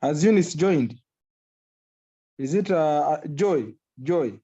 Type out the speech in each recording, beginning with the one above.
Has Eunice joined? Is it Joy? Joy.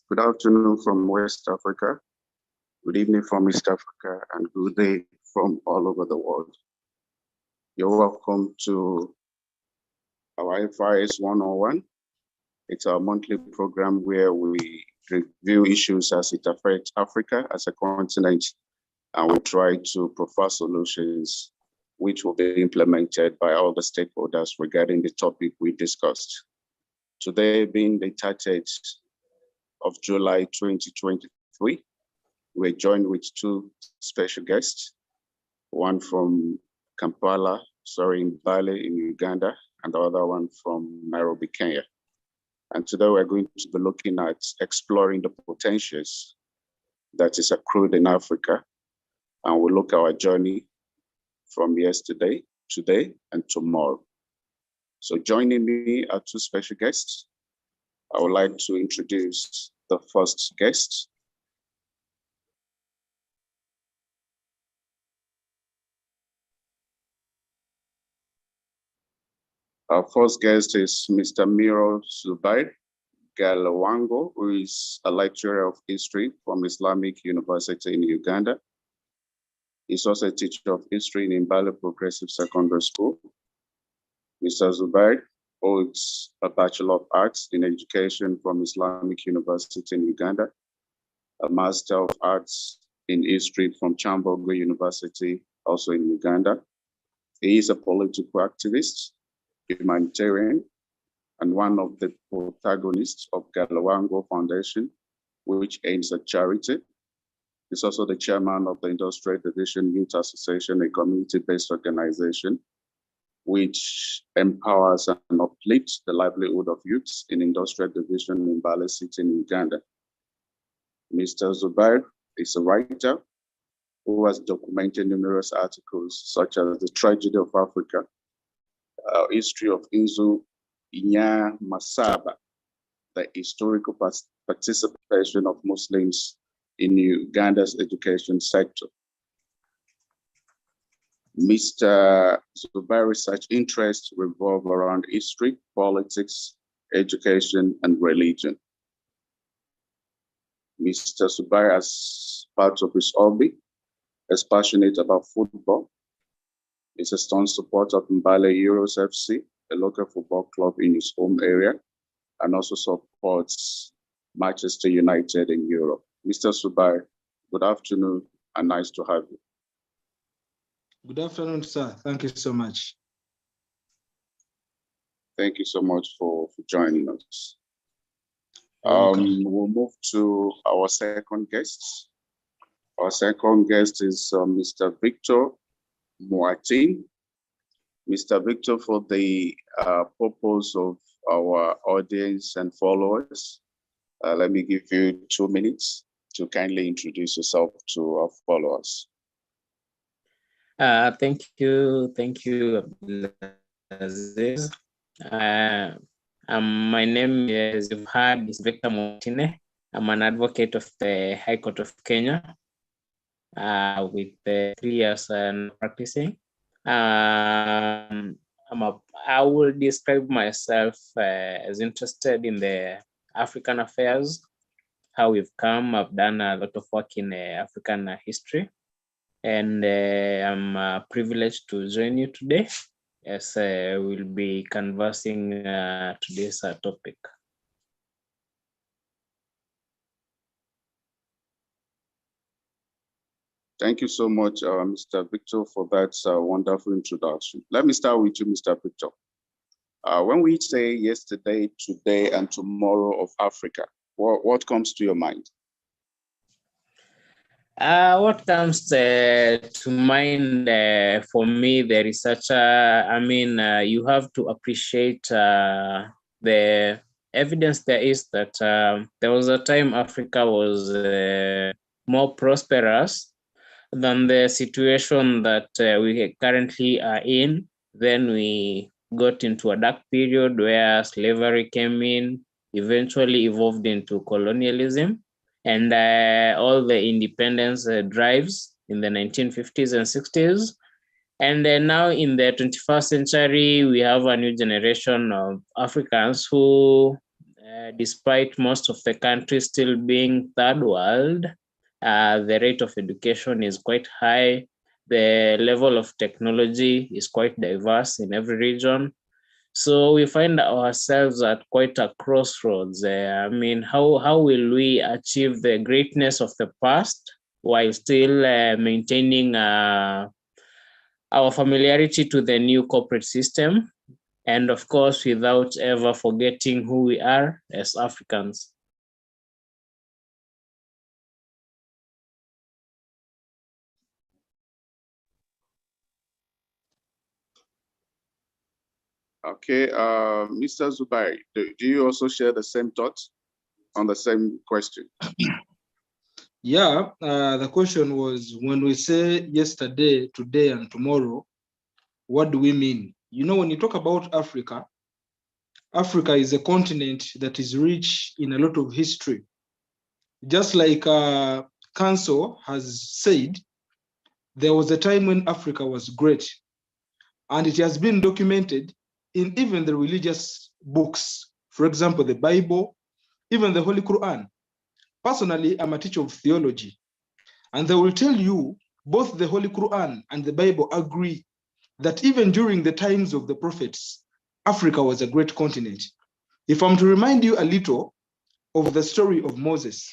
Good afternoon from West Africa, good evening from East Africa, and good day from all over the world. You're welcome to our FIS One on One. It's our monthly program where we review issues as it affects Africa as a continent, and we try to provide solutions which will be implemented by all the stakeholders regarding the topic we discussed. Today being the 30th of July 2023, we're joined with two special guests, one from Kampala, in Bali in Uganda, and the other one from Nairobi, Kenya. And today we're going to be looking at exploring the potentials that is accrued in Africa. And we'll look at our journey from yesterday, today, and tomorrow. So joining me are two special guests. I would like to introduce the first guest. Our first guest is Mr. Miro Zubair Galawango, who is a lecturer of history from Islamic University in Uganda. He's also a teacher of history in Mbale Progressive Secondary School. Mr. Zubair holds a Bachelor of Arts in Education from Islamic University in Uganda, a Master of Arts in History from Chambogo University, also in Uganda. He is a political activist, humanitarian, and one of the protagonists of Galawango Foundation, which aims at charity. He's also the chairman of the Industrial Division Youth Association, a community-based organization which empowers and uplifts the livelihood of youths in Industrial Division in Mbale City in Uganda. Mr. Zubair is a writer who has documented numerous articles such as The Tragedy of Africa, History of Inzu Inya Masaba, the historical participation of Muslims in Uganda's education sector. Mr. Zubair's research interests revolve around history, politics, education, and religion. Mr. Zubair, as part of his hobby, is passionate about football. He's a strong supporter of Mbale Euros FC, a local football club in his home area, and also supports Manchester United in Europe. Mr. Zubair, good afternoon and nice to have you. Good afternoon, sir. Thank you so much. Thank you so much for joining us. We'll move to our second guest. Our second guest is Mr. Victor Moatin. Mr. Victor, for the purpose of our audience and followers, let me give you 2 minutes to kindly introduce yourself to our followers. Thank you, Abdulaziz. My name, as you've heard, is Victor Moatine. I'm an advocate of the High Court of Kenya with 3 years practicing. I will describe myself as interested in the African affairs, how we've come. I've done a lot of work in African history. And I'm privileged to join you today as we'll be conversing today's topic. Thank you so much, Mr. Victor, for that wonderful introduction. Let me start with you, Mr. Victor. When we say yesterday, today, and tomorrow of Africa, what comes to your mind? What comes to mind for me, the researcher, you have to appreciate the evidence there is that there was a time Africa was more prosperous than the situation that we currently are in. Then we got into a dark period where slavery came in, eventually evolved into colonialism. And all the independence drives in the 1950s and 60s. And now in the 21st century, we have a new generation of Africans who, despite most of the countries still being third world, the rate of education is quite high. The level of technology is quite diverse in every region. So we find ourselves at quite a crossroads. How will we achieve the greatness of the past while still maintaining our familiarity to the new corporate system? And of course, without ever forgetting who we are as Africans. Okay, Mr. Zubair, do you also share the same thoughts on the same question? Yeah, the question was, when we say yesterday, today, and tomorrow, what do we mean? You know, when you talk about Africa, Africa is a continent that is rich in a lot of history. Just like Council has said, there was a time when Africa was great, and it has been documented in even the religious books. For example, the Bible, even the Holy Quran. Personally, I'm a teacher of theology, and they will tell you both the Holy Quran and the Bible agree that even during the times of the prophets, Africa was a great continent. If I'm to remind you a little of the story of Moses,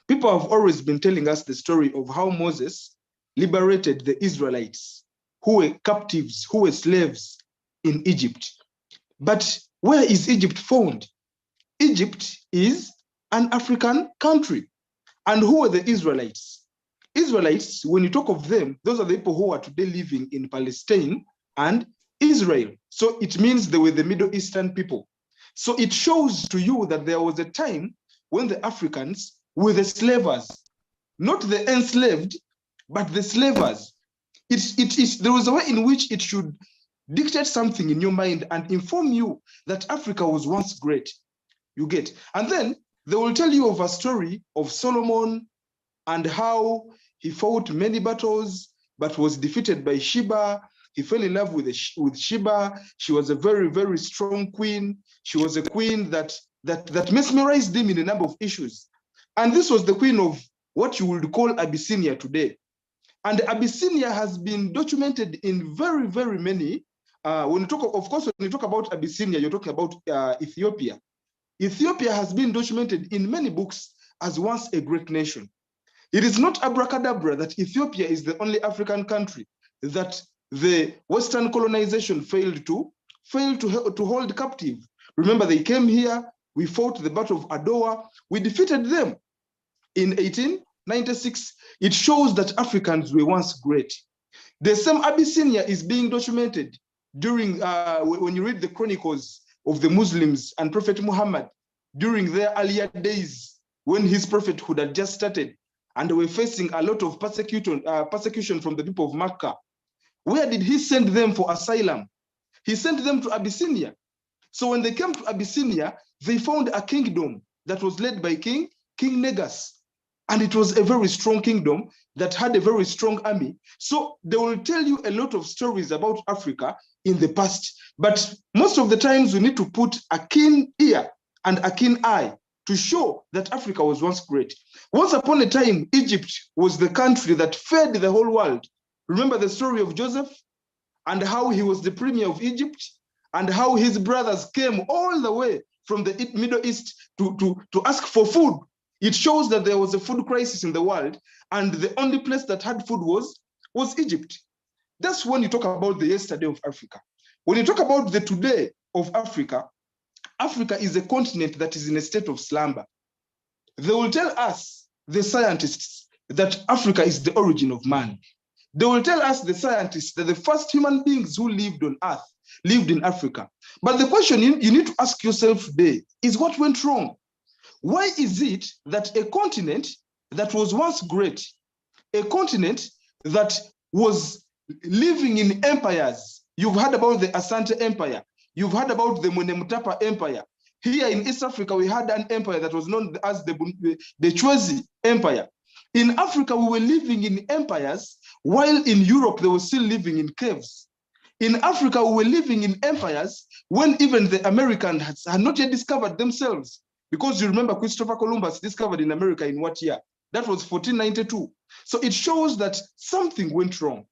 people have always been telling us the story of how Moses liberated the Israelites who were captives, who were slaves in Egypt. But where is Egypt found? Egypt is an African country. And who were the Israelites? Israelites, when you talk of them, those are the people who are today living in Palestine and Israel. So it means they were the Middle Eastern people. So it shows to you that there was a time when the Africans were the slavers, not the enslaved, but the slavers. There was a way in which it should dictate something in your mind and inform you that Africa was once great. You get. And then they will tell you of a story of Solomon and how he fought many battles, but was defeated by Sheba. He fell in love with Sheba. She was a very, very strong queen. She was a queen that mesmerized him in a number of issues. And this was the queen of what you would call Abyssinia today. And Abyssinia has been documented in very, very many. When you talk about Abyssinia, you're talking about Ethiopia. Ethiopia has been documented in many books as once a great nation. It is not abracadabra that Ethiopia is the only African country that the Western colonization failed to hold captive. Remember, they came here, we fought the Battle of Adowa, we defeated them in 1896. It shows that Africans were once great. The same Abyssinia is being documented during, when you read the chronicles of the Muslims and Prophet Muhammad during their earlier days when his prophethood had just started and they were facing a lot of persecution from the people of Makkah. Where did he send them for asylum? He sent them to Abyssinia. So when they came to Abyssinia, they found a kingdom that was led by King Negus. And it was a very strong kingdom that had a very strong army. So they will tell you a lot of stories about Africa in the past. But most of the times we need to put a keen ear and a keen eye to show that Africa was once great. Once upon a time, Egypt was the country that fed the whole world. Remember the story of Joseph and how he was the premier of Egypt and how his brothers came all the way from the Middle East to ask for food. It shows that there was a food crisis in the world, and the only place that had food was Egypt. That's when you talk about the yesterday of Africa. When you talk about the today of Africa, Africa is a continent that is in a state of slumber. They will tell us, the scientists, that Africa is the origin of man. They will tell us, the scientists, that the first human beings who lived on Earth lived in Africa. But the question you need to ask yourself today is, what went wrong? Why is it that a continent that was once great, a continent that was living in empires, you've heard about the Asante Empire, you've heard about the Mwenemutapa Empire. Here in East Africa, we had an empire that was known as the Chwezi Empire. In Africa, we were living in empires, while in Europe, they were still living in caves. In Africa, we were living in empires when even the Americans had not yet discovered themselves. Because you remember Christopher Columbus discovered in America in what year? That was 1492. So it shows that something went wrong.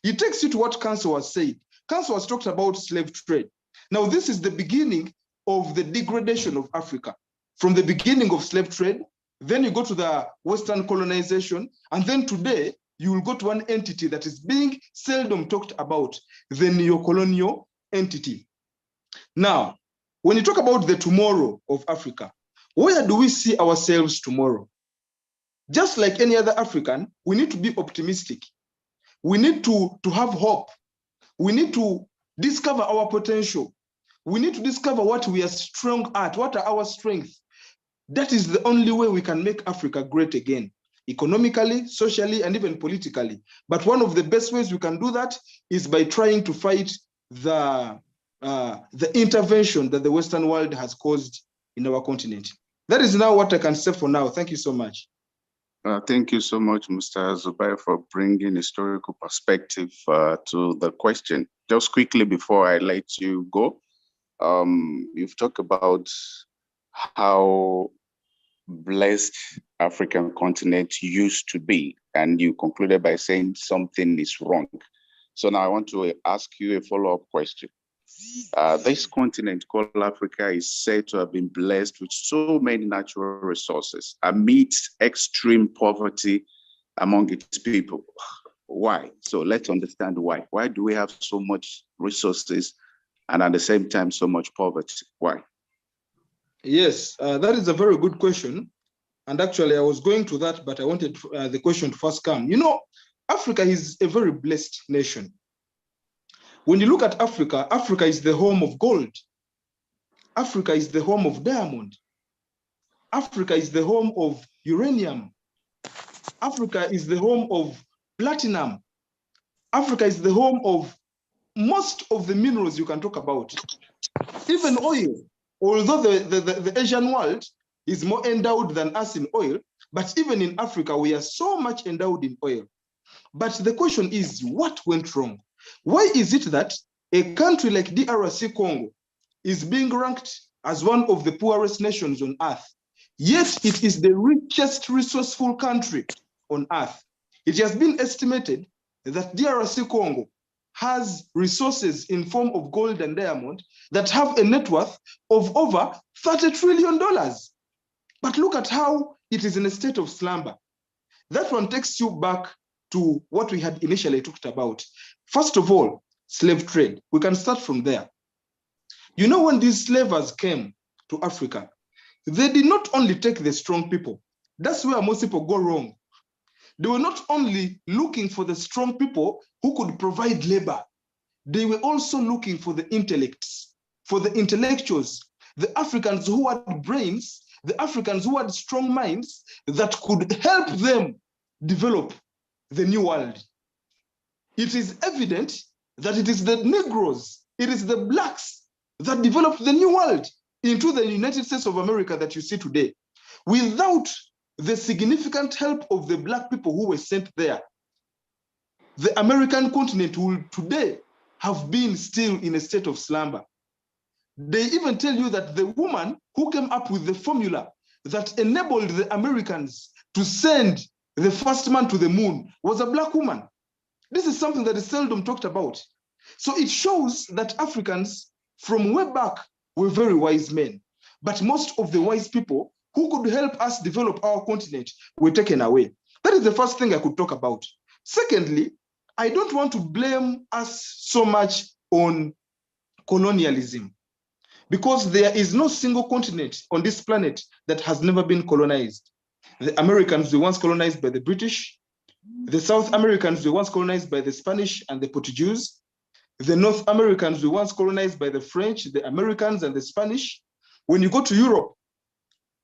It takes you to what Council was said. Council has talked about slave trade. Now, this is the beginning of the degradation of Africa. From the beginning of slave trade, then you go to the Western colonization, and then today, you will go to one entity that is being seldom talked about, the neo-colonial entity. Now, when you talk about the tomorrow of Africa, where do we see ourselves tomorrow? Just like any other African, we need to be optimistic. We need to have hope. We need to discover our potential. We need to discover what we are strong at, what are our strengths. That is the only way we can make Africa great again, economically, socially, and even politically. But one of the best ways we can do that is by trying to fight the intervention that the Western world has caused in our continent. That is now what I can say for now. Thank you so much. Thank you so much, Mr. Zubair, for bringing historical perspective to the question. Just quickly before I let you go, you've talked about how blessed African continent used to be, and you concluded by saying something is wrong. So now I want to ask you a follow-up question. This continent called Africa is said to have been blessed with so many natural resources amidst extreme poverty among its people. Why? So let's understand why. Why do we have so much resources and at the same time so much poverty? Why? Yes, that is a very good question. And actually, I was going to that, but I wanted the question to first come. You know, Africa is a very blessed nation. When you look at Africa, Africa is the home of gold. Africa is the home of diamond. Africa is the home of uranium. Africa is the home of platinum. Africa is the home of most of the minerals you can talk about. Even oil, although the Asian world is more endowed than us in oil, but even in Africa, we are so much endowed in oil. But the question is, what went wrong? Why is it that a country like DRC Congo is being ranked as one of the poorest nations on earth, yet it is the richest resourceful country on earth? It has been estimated that DRC Congo has resources in form of gold and diamond that have a net worth of over $30 trillion. But look at how it is in a state of slumber. That one takes you back to what we had initially talked about. First of all, slave trade. We can start from there. You know, when these slavers came to Africa, they did not only take the strong people. That's where most people go wrong. They were not only looking for the strong people who could provide labor. They were also looking for the intellects, for the intellectuals, the Africans who had brains, the Africans who had strong minds that could help them develop the new world. It is evident that it is the Negroes, it is the blacks that developed the new world into the United States of America that you see today. Without the significant help of the black people who were sent there, the American continent will today have been still in a state of slumber. They even tell you that the woman who came up with the formula that enabled the Americans to send the first man to the moon was a black woman. This is something that is seldom talked about. So it shows that Africans from way back were very wise men, but most of the wise people who could help us develop our continent were taken away. That is the first thing I could talk about. Secondly, I don't want to blame us so much on colonialism, because there is no single continent on this planet that has never been colonized. The Americans were once colonized by the British. The South Americans were once colonized by the Spanish and the Portuguese. The North Americans were once colonized by the French, the Americans, and the Spanish. When you go to Europe,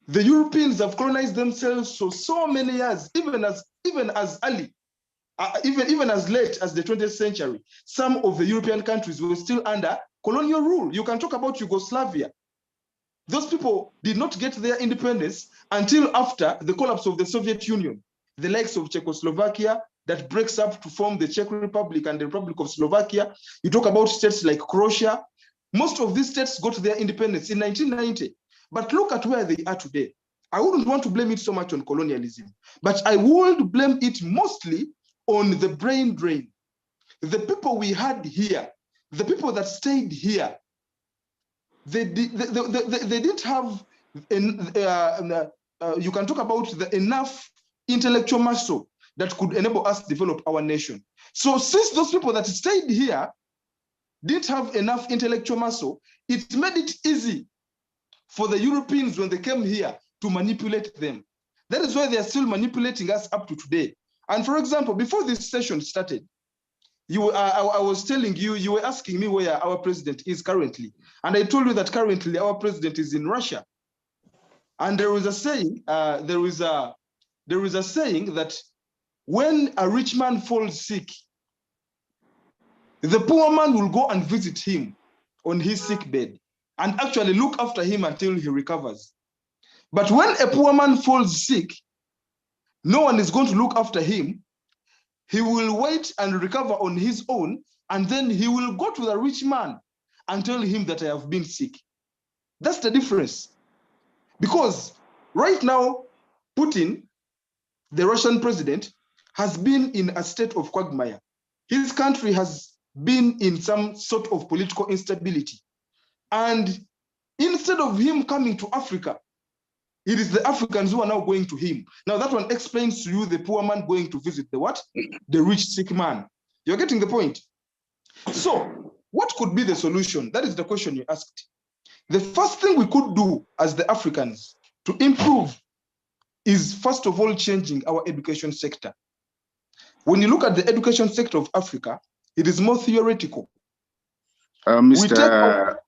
the Europeans have colonized themselves for so many years, even as early, even as late as the 20th century. Some of the European countries were still under colonial rule. You can talk about Yugoslavia. Those people did not get their independence until after the collapse of the Soviet Union. The likes of Czechoslovakia that breaks up to form the Czech Republic and the Republic of Slovakia. You talk about states like Croatia. Most of these states got their independence in 1990. But look at where they are today. I wouldn't want to blame it so much on colonialism, but I would blame it mostly on the brain drain. The people we had here, the people that stayed here, they didn't have, you can talk about enough intellectual muscle that could enable us to develop our nation. So since those people that stayed here didn't have enough intellectual muscle, it made it easy for the Europeans when they came here to manipulate them. That is why they are still manipulating us up to today. And for example, before this session started, I was telling you, you were asking me where our president is currently. And I told you that currently our president is in Russia. And there is a saying, there is a saying that when a rich man falls sick, the poor man will go and visit him on his sick bed and actually look after him until he recovers. But when a poor man falls sick, no one is going to look after him. He will wait and recover on his own, and then he will go to the rich man and tell him that I have been sick. That's the difference. Because Right now, Putin, the Russian president, has been in a state of quagmire. His country has been in some sort of political instability. And instead of him coming to Africa, it is the Africans who are now going to him. Now that one explains to you the poor man going to visit the what? The rich sick man. You're getting the point? So what could be the solution? That is the question you asked. The first thing we could do as the Africans to improve is first of all changing our education sector. When you look at the education sector of Africa, it is more theoretical. Mr.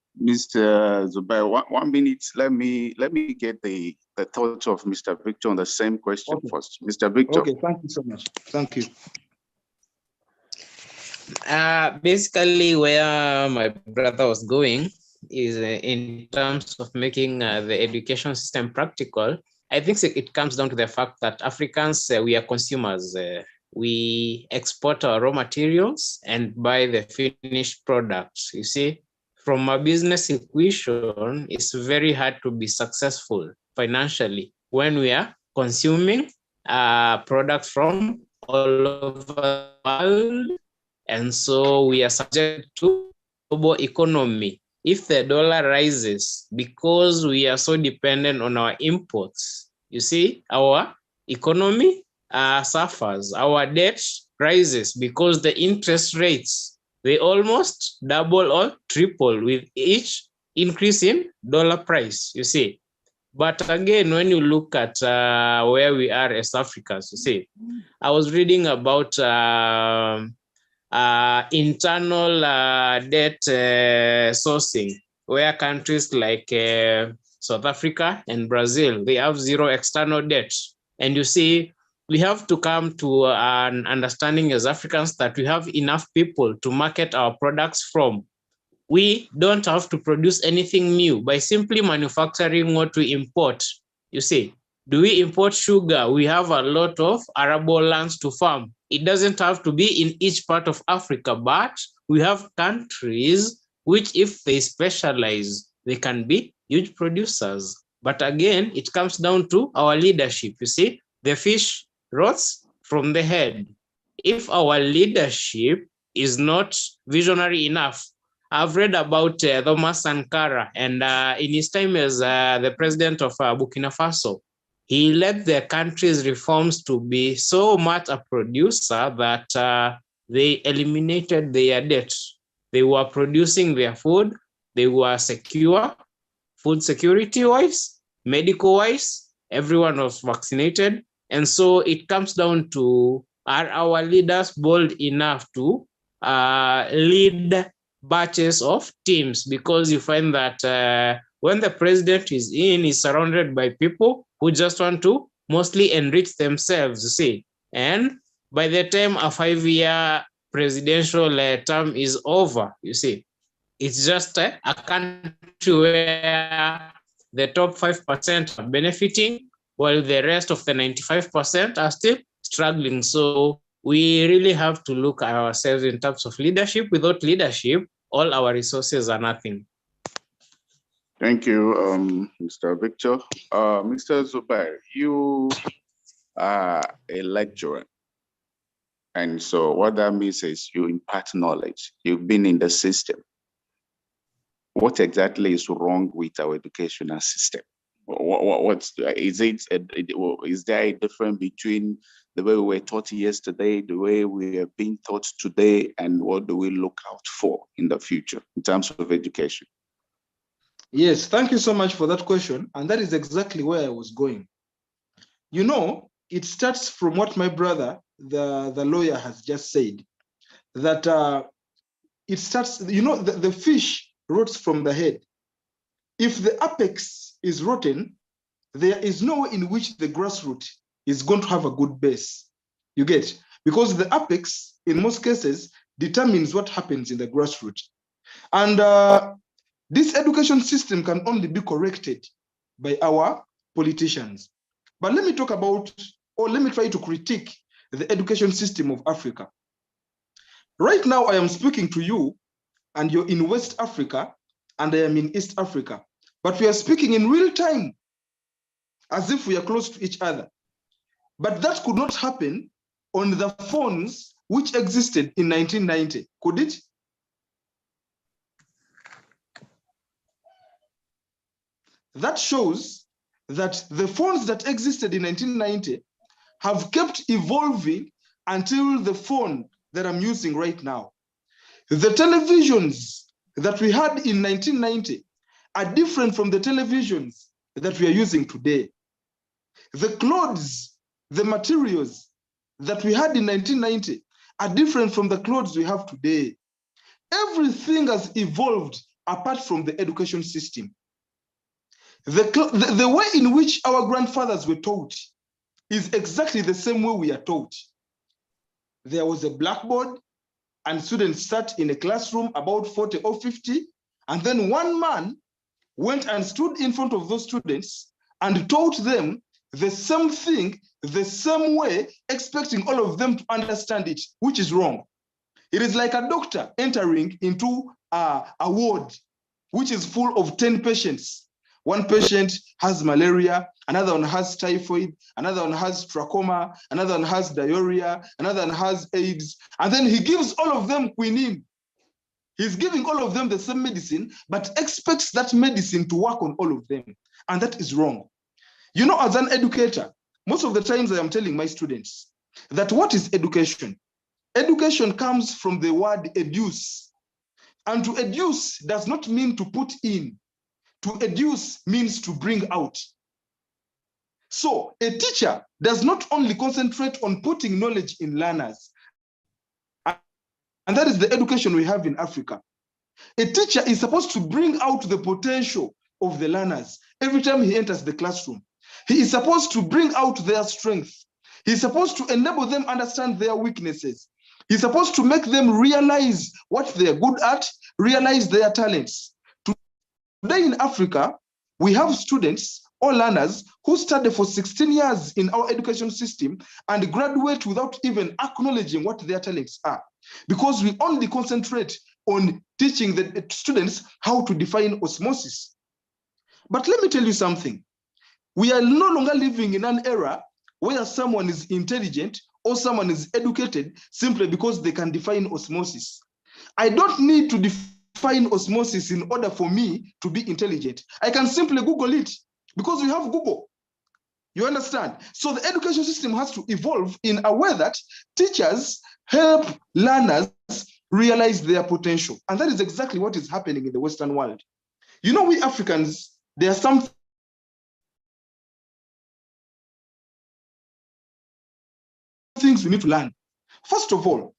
Zubair, one minute. Let me get the thoughts of Mr. Victor on the same question first. Mr. Victor. Okay, thank you so much. Thank you. Basically, where my brother was going is in terms of making the education system practical. I think it comes down to the fact that Africans, we are consumers. We export our raw materials and buy the finished products. You see, from a business equation, it's very hard to be successful financially when we are consuming products from all over the world. And so we are subject to global economy. If the dollar rises because we are so dependent on our imports, you see, our economy suffers. Our debt rises because the interest rates, they almost double or triple with each increase in dollar price, you see. But again, when you look at where we are as Africans, you see, I was reading about internal debt sourcing, where countries like South Africa and Brazil, they have zero external debt. And you see, we have to come to an understanding as Africans that we have enough people to market our products from. We don't have to produce anything new by simply manufacturing what we import. You see, do we import sugar? We have a lot of arable lands to farm. It doesn't have to be in each part of Africa, but we have countries which, if they specialize, they can be huge producers. But again, it comes down to our leadership. You see, the fish rots from the head. If our leadership is not visionary enough, I've read about Thomas Sankara, and in his time as the president of Burkina Faso, he led the country's reforms to be so much a producer that they eliminated their debt. They were producing their food, they were secure, food security-wise, medical-wise, everyone was vaccinated. And so it comes down to, are our leaders bold enough to lead batches of teams? Because you find that when the president is in, he's surrounded by people who just want to mostly enrich themselves, you see. And by the time a 5-year presidential term is over, you see, it's just a country where the top 5% are benefiting, while the rest of the 95% are still struggling. So we really have to look at ourselves in terms of leadership. Without leadership, all our resources are nothing. Thank you, Mr. Victor. Mr. Zubair, you are a lecturer. And so what that means is you impart knowledge. You've been in the system. What exactly is wrong with our educational system? Is there a difference between the way we were taught yesterday, the way we are being taught today, and what do we look out for in the future in terms of education? Yes, thank you so much for that question. And that is exactly where I was going. You know, it starts from what my brother, the lawyer, has just said, that it starts, you know, the fish rots from the head. If the apex is rotten, there is no way in which the grassroot is going to have a good base. You get? Because the apex, in most cases, determines what happens in the grassroots. And this education system can only be corrected by our politicians. But let me talk about, or let me try to critique the education system of Africa. Right now, I am speaking to you, and you're in West Africa, and I am in East Africa. But we are speaking in real time. as if we are close to each other. But that could not happen on the phones which existed in 1990, could it? That shows that the phones that existed in 1990 have kept evolving until the phone that I'm using right now. The televisions that we had in 1990 are different from the televisions that we are using today. The clothes, the materials that we had in 1990 are different from the clothes we have today. Everything has evolved apart from the education system. The way in which our grandfathers were taught is exactly the same way we are taught. There was a blackboard and students sat in a classroom about 40 or 50, and then one man went and stood in front of those students and taught them the same thing, the same way, expecting all of them to understand it, which is wrong. It is like a doctor entering into a ward which is full of 10 patients. One patient has malaria, another one has typhoid, another one has trachoma, another one has diarrhea, another one has AIDS, and then he gives all of them quinine. He's giving all of them the same medicine, but expects that medicine to work on all of them, and that is wrong. You know, as an educator, most of the times I am telling my students that what is education? Education comes from the word educe, and to educe does not mean to put in. To educe means to bring out. So a teacher does not only concentrate on putting knowledge in learners, and that is the education we have in Africa. A teacher is supposed to bring out the potential of the learners every time he enters the classroom. He is supposed to bring out their strength. He's supposed to enable them understand their weaknesses. He's supposed to make them realize what they're good at, realize their talents. Today in Africa, we have students or learners who study for 16 years in our education system and graduate without even acknowledging what their talents are, because we only concentrate on teaching the students how to define osmosis. But let me tell you something. We are no longer living in an era where someone is intelligent or someone is educated simply because they can define osmosis. I don't need to define osmosis in order for me to be intelligent. I can simply Google it because we have Google. You understand? So the education system has to evolve in a way that teachers help learners realize their potential. And that is exactly what is happening in the Western world. You know, we Africans, there are some things we need to learn. First of all,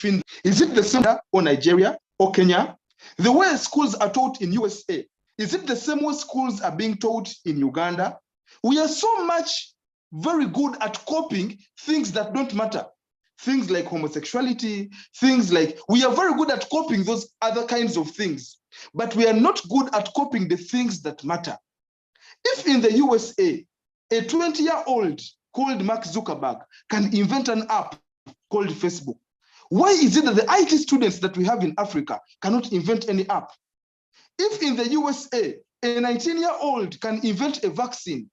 is it the same or Nigeria or Kenya? The way schools are taught in USA, is it the same way schools are being taught in Uganda? We are so much very good at copying things that don't matter. Things like homosexuality, things like, we are very good at copying those other kinds of things, but we are not good at copying the things that matter. If in the USA, a 20-year-old called Mark Zuckerberg can invent an app called Facebook, why is it that the IT students that we have in Africa cannot invent any app? If in the USA, a 19-year-old can invent a vaccine,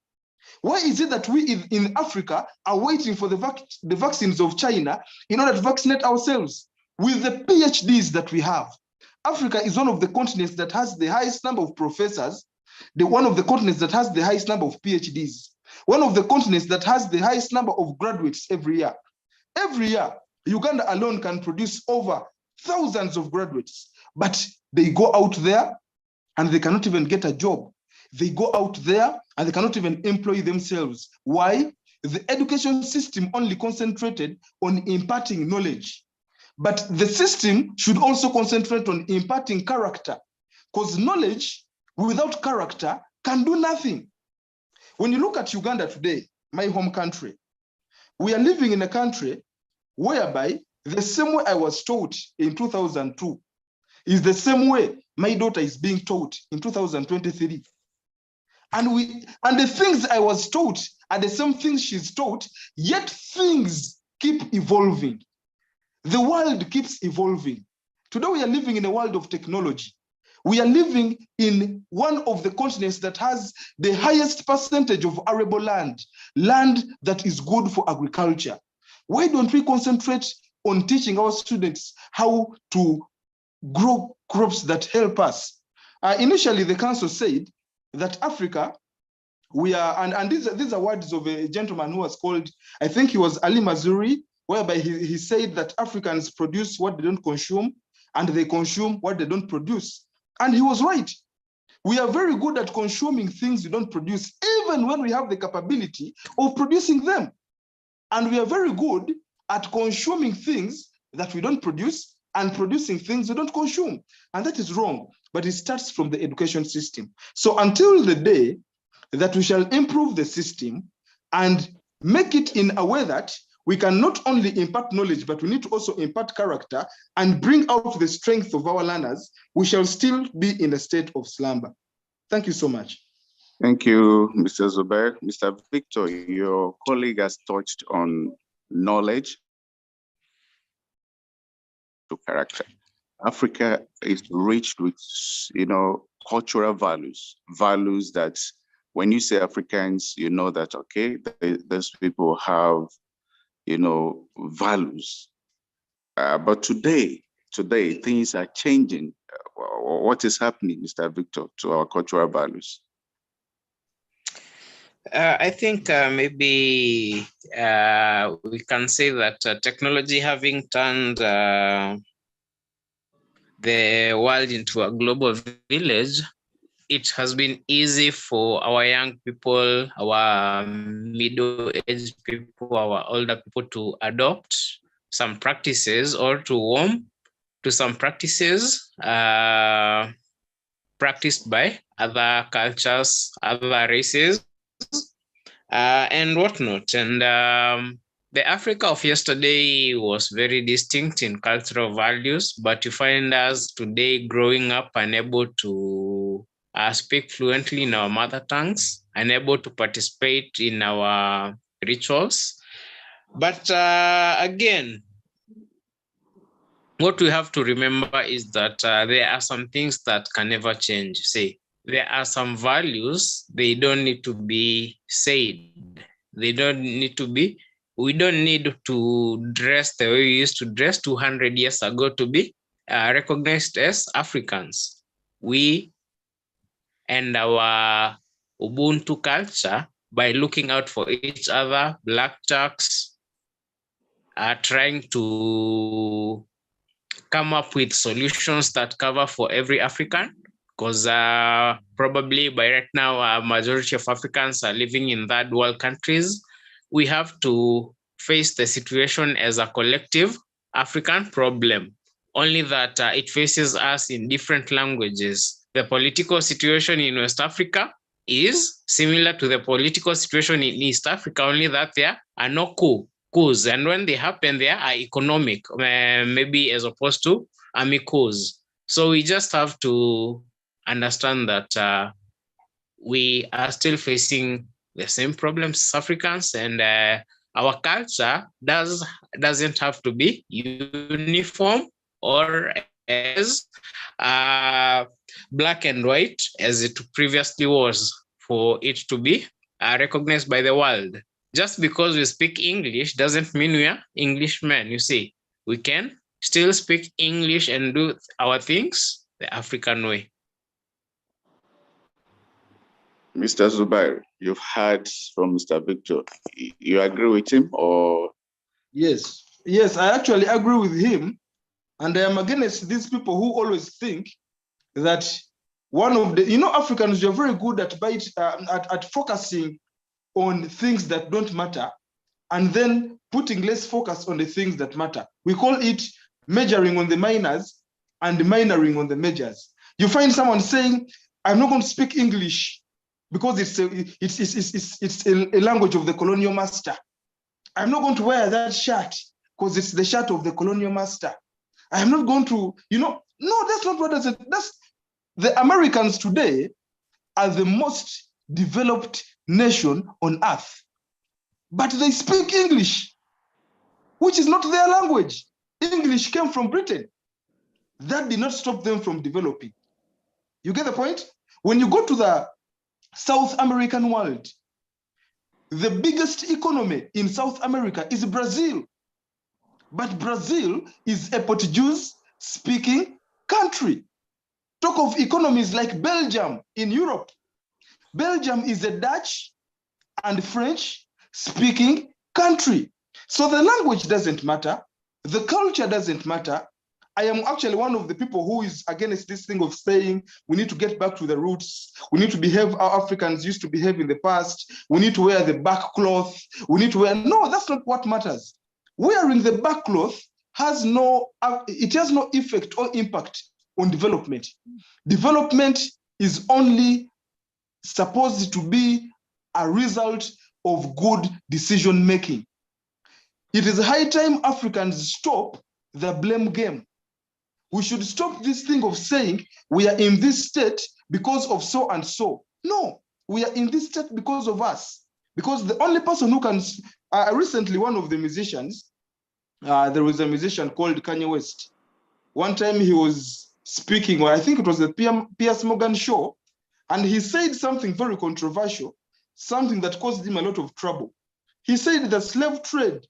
why is it that we in Africa are waiting for the vaccines of China in order to vaccinate ourselves? With the PhDs that we have, Africa is one of the continents that has the highest number of professors, one of the continents that has the highest number of PhDs, one of the continents that has the highest number of graduates every year. Every year, Uganda alone can produce over thousands of graduates, but they go out there and they cannot even get a job. They go out there and they cannot even employ themselves. Why? The education system only concentrated on imparting knowledge, but the system should also concentrate on imparting character, because knowledge without character can do nothing. When you look at Uganda today, my home country, we are living in a country whereby the same way I was taught in 2002 is the same way my daughter is being taught in 2023. And the things I was taught are the same things she's taught, yet things keep evolving. The world keeps evolving. Today we are living in a world of technology. We are living in one of the continents that has the highest percentage of arable land, land that is good for agriculture. Why don't we concentrate on teaching our students how to grow crops that help us? Initially, the council said that Africa, we are, and these are words of a gentleman who was called, I think he was Ali Mazrui, whereby he said that Africans produce what they don't consume, and they consume what they don't produce. And he was right. We are very good at consuming things we don't produce, even when we have the capability of producing them. And we are very good at consuming things that we don't produce and producing things we don't consume. And that is wrong, but it starts from the education system. So until the day that we shall improve the system and make it in a way that we can not only impart knowledge, but we need to also impart character and bring out the strength of our learners, we shall still be in a state of slumber. Thank you so much. Thank you, Mr. Zubair. Mr. Victor, your colleague has touched on knowledge to character. Africa is rich with, cultural values that when you say Africans, you know that, okay, those people have, values. But today, things are changing. What is happening, Mr. Victor, to our cultural values? I think maybe we can say that technology having turned the world into a global village, it has been easy for our young people, our middle-aged people, our older people to adopt some practices or to warm to some practices practiced by other cultures, other races, and whatnot. And the Africa of yesterday was very distinct in cultural values, but you find us today growing up unable to speak fluently in our mother tongues, unable to participate in our rituals. But again, what we have to remember is that there are some things that can never change. Say, there are some values, they don't need to be said. They don't need to be, we don't need to dress the way we used to dress 200 years ago to be recognized as Africans. We and our Ubuntu culture, by looking out for each other, Black Turks are trying to come up with solutions that cover for every African, because probably by right now, a majority of Africans are living in third world countries. We have to face the situation as a collective African problem, only that it faces us in different languages. The political situation in West Africa is similar to the political situation in East Africa, only that there are no coups, and when they happen, they are economic, maybe as opposed to army coups. So we just have to understand that we are still facing the same problems as Africans, and our culture doesn't have to be uniform or as black and white as it previously was for it to be recognized by the world. Just because we speak English doesn't mean we are Englishmen. You see, we can still speak English and do our things the African way. Mr. Zubair, you've heard from Mr. Victor. You agree with him, or? Yes, I actually agree with him. And I am against these people who always think that one of the, Africans, you're very good at focusing on things that don't matter and then putting less focus on the things that matter. We call it majoring on the minors and minoring on the majors. You find someone saying, I'm not going to speak English because it's a language of the colonial master. I'm not going to wear that shirt because it's the shirt of the colonial master. I am not going to, no, that's not what I said. The Americans today are the most developed nation on earth, but they speak English, which is not their language. English came from Britain. That did not stop them from developing. You get the point? When you go to the South American world, the biggest economy in South America is Brazil. But Brazil is a Portuguese-speaking country. Talk of economies like Belgium in Europe. Belgium is a Dutch and French-speaking country. So the language doesn't matter. The culture doesn't matter. I am actually one of the people who is against this thing of saying we need to get back to the roots. We need to behave how Africans used to behave in the past. We need to wear the back cloth. We need to wear, no, that's not what matters. Wearing the back cloth has no effect or impact on development. Development is only supposed to be a result of good decision making. It is high time Africans stop the blame game. We should stop this thing of saying we are in this state because of so and so. No, we are in this state because of us. Because the only person who can, recently one of the musicians, there was a musician called Kanye West. One time he was speaking, or I think it was the Piers Morgan show, and he said something very controversial, something that caused him a lot of trouble. He said the slave trade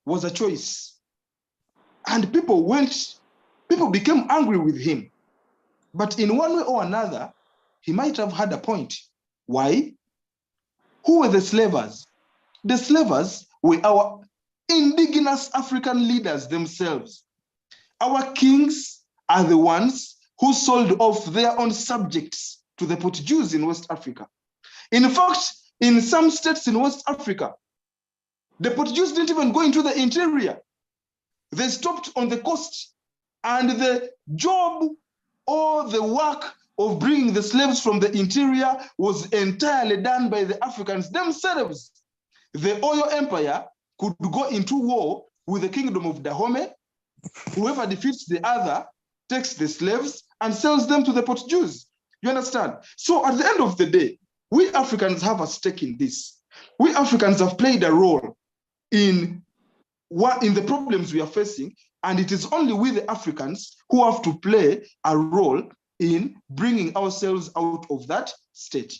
was a choice. And people became angry with him. But in one way or another, he might have had a point. Why? Who were the slavers? The slavers were our indigenous African leaders themselves. Our kings are the ones who sold off their own subjects to the Portuguese in West Africa. In fact, in some states in West Africa, the Portuguese didn't even go into the interior. They stopped on the coast, and the job or the work of bringing the slaves from the interior was entirely done by the Africans themselves. The oil empire could go into war with the kingdom of Dahomey. Whoever defeats the other takes the slaves and sells them to the Portuguese. You understand? So at the end of the day, we Africans have a stake in this. We Africans have played a role in the problems we are facing, and it is only we the Africans who have to play a role in bringing ourselves out of that state.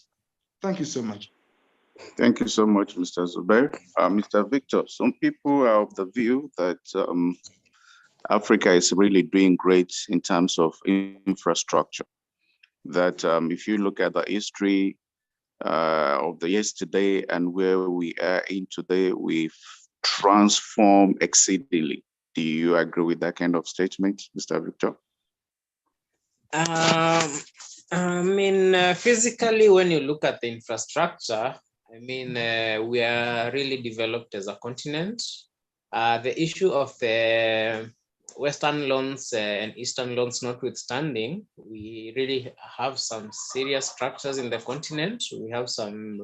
Thank you so much. Thank you so much, Mr. Zubair. Mr. Victor, some people are of the view that Africa is really doing great in terms of infrastructure. That if you look at the history of the yesterday and where we are in today, we've transformed exceedingly. Do you agree with that kind of statement, Mr. Victor? Physically, when you look at the infrastructure, we are really developed as a continent. The issue of the Western loans and Eastern loans notwithstanding, we really have some serious structures in the continent. We have some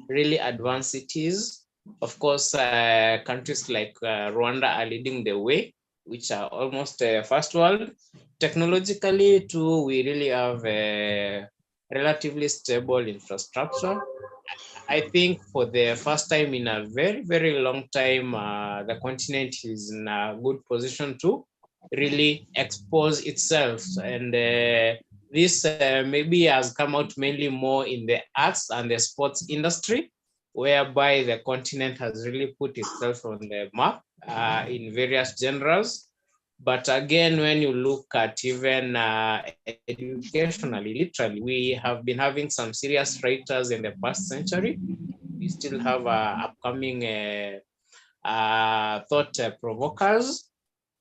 really advanced cities. Of course, countries like Rwanda are leading the way, which are almost first world. Technologically, too, we really have a relatively stable infrastructure. I think for the first time in a very, very long time, the continent is in a good position to really expose itself. And this maybe has come out mainly more in the arts and the sports industry, whereby the continent has really put itself on the map in various genres. But again, when you look at even educationally, literally, we have been having some serious writers in the past century. We still have upcoming thought provokers.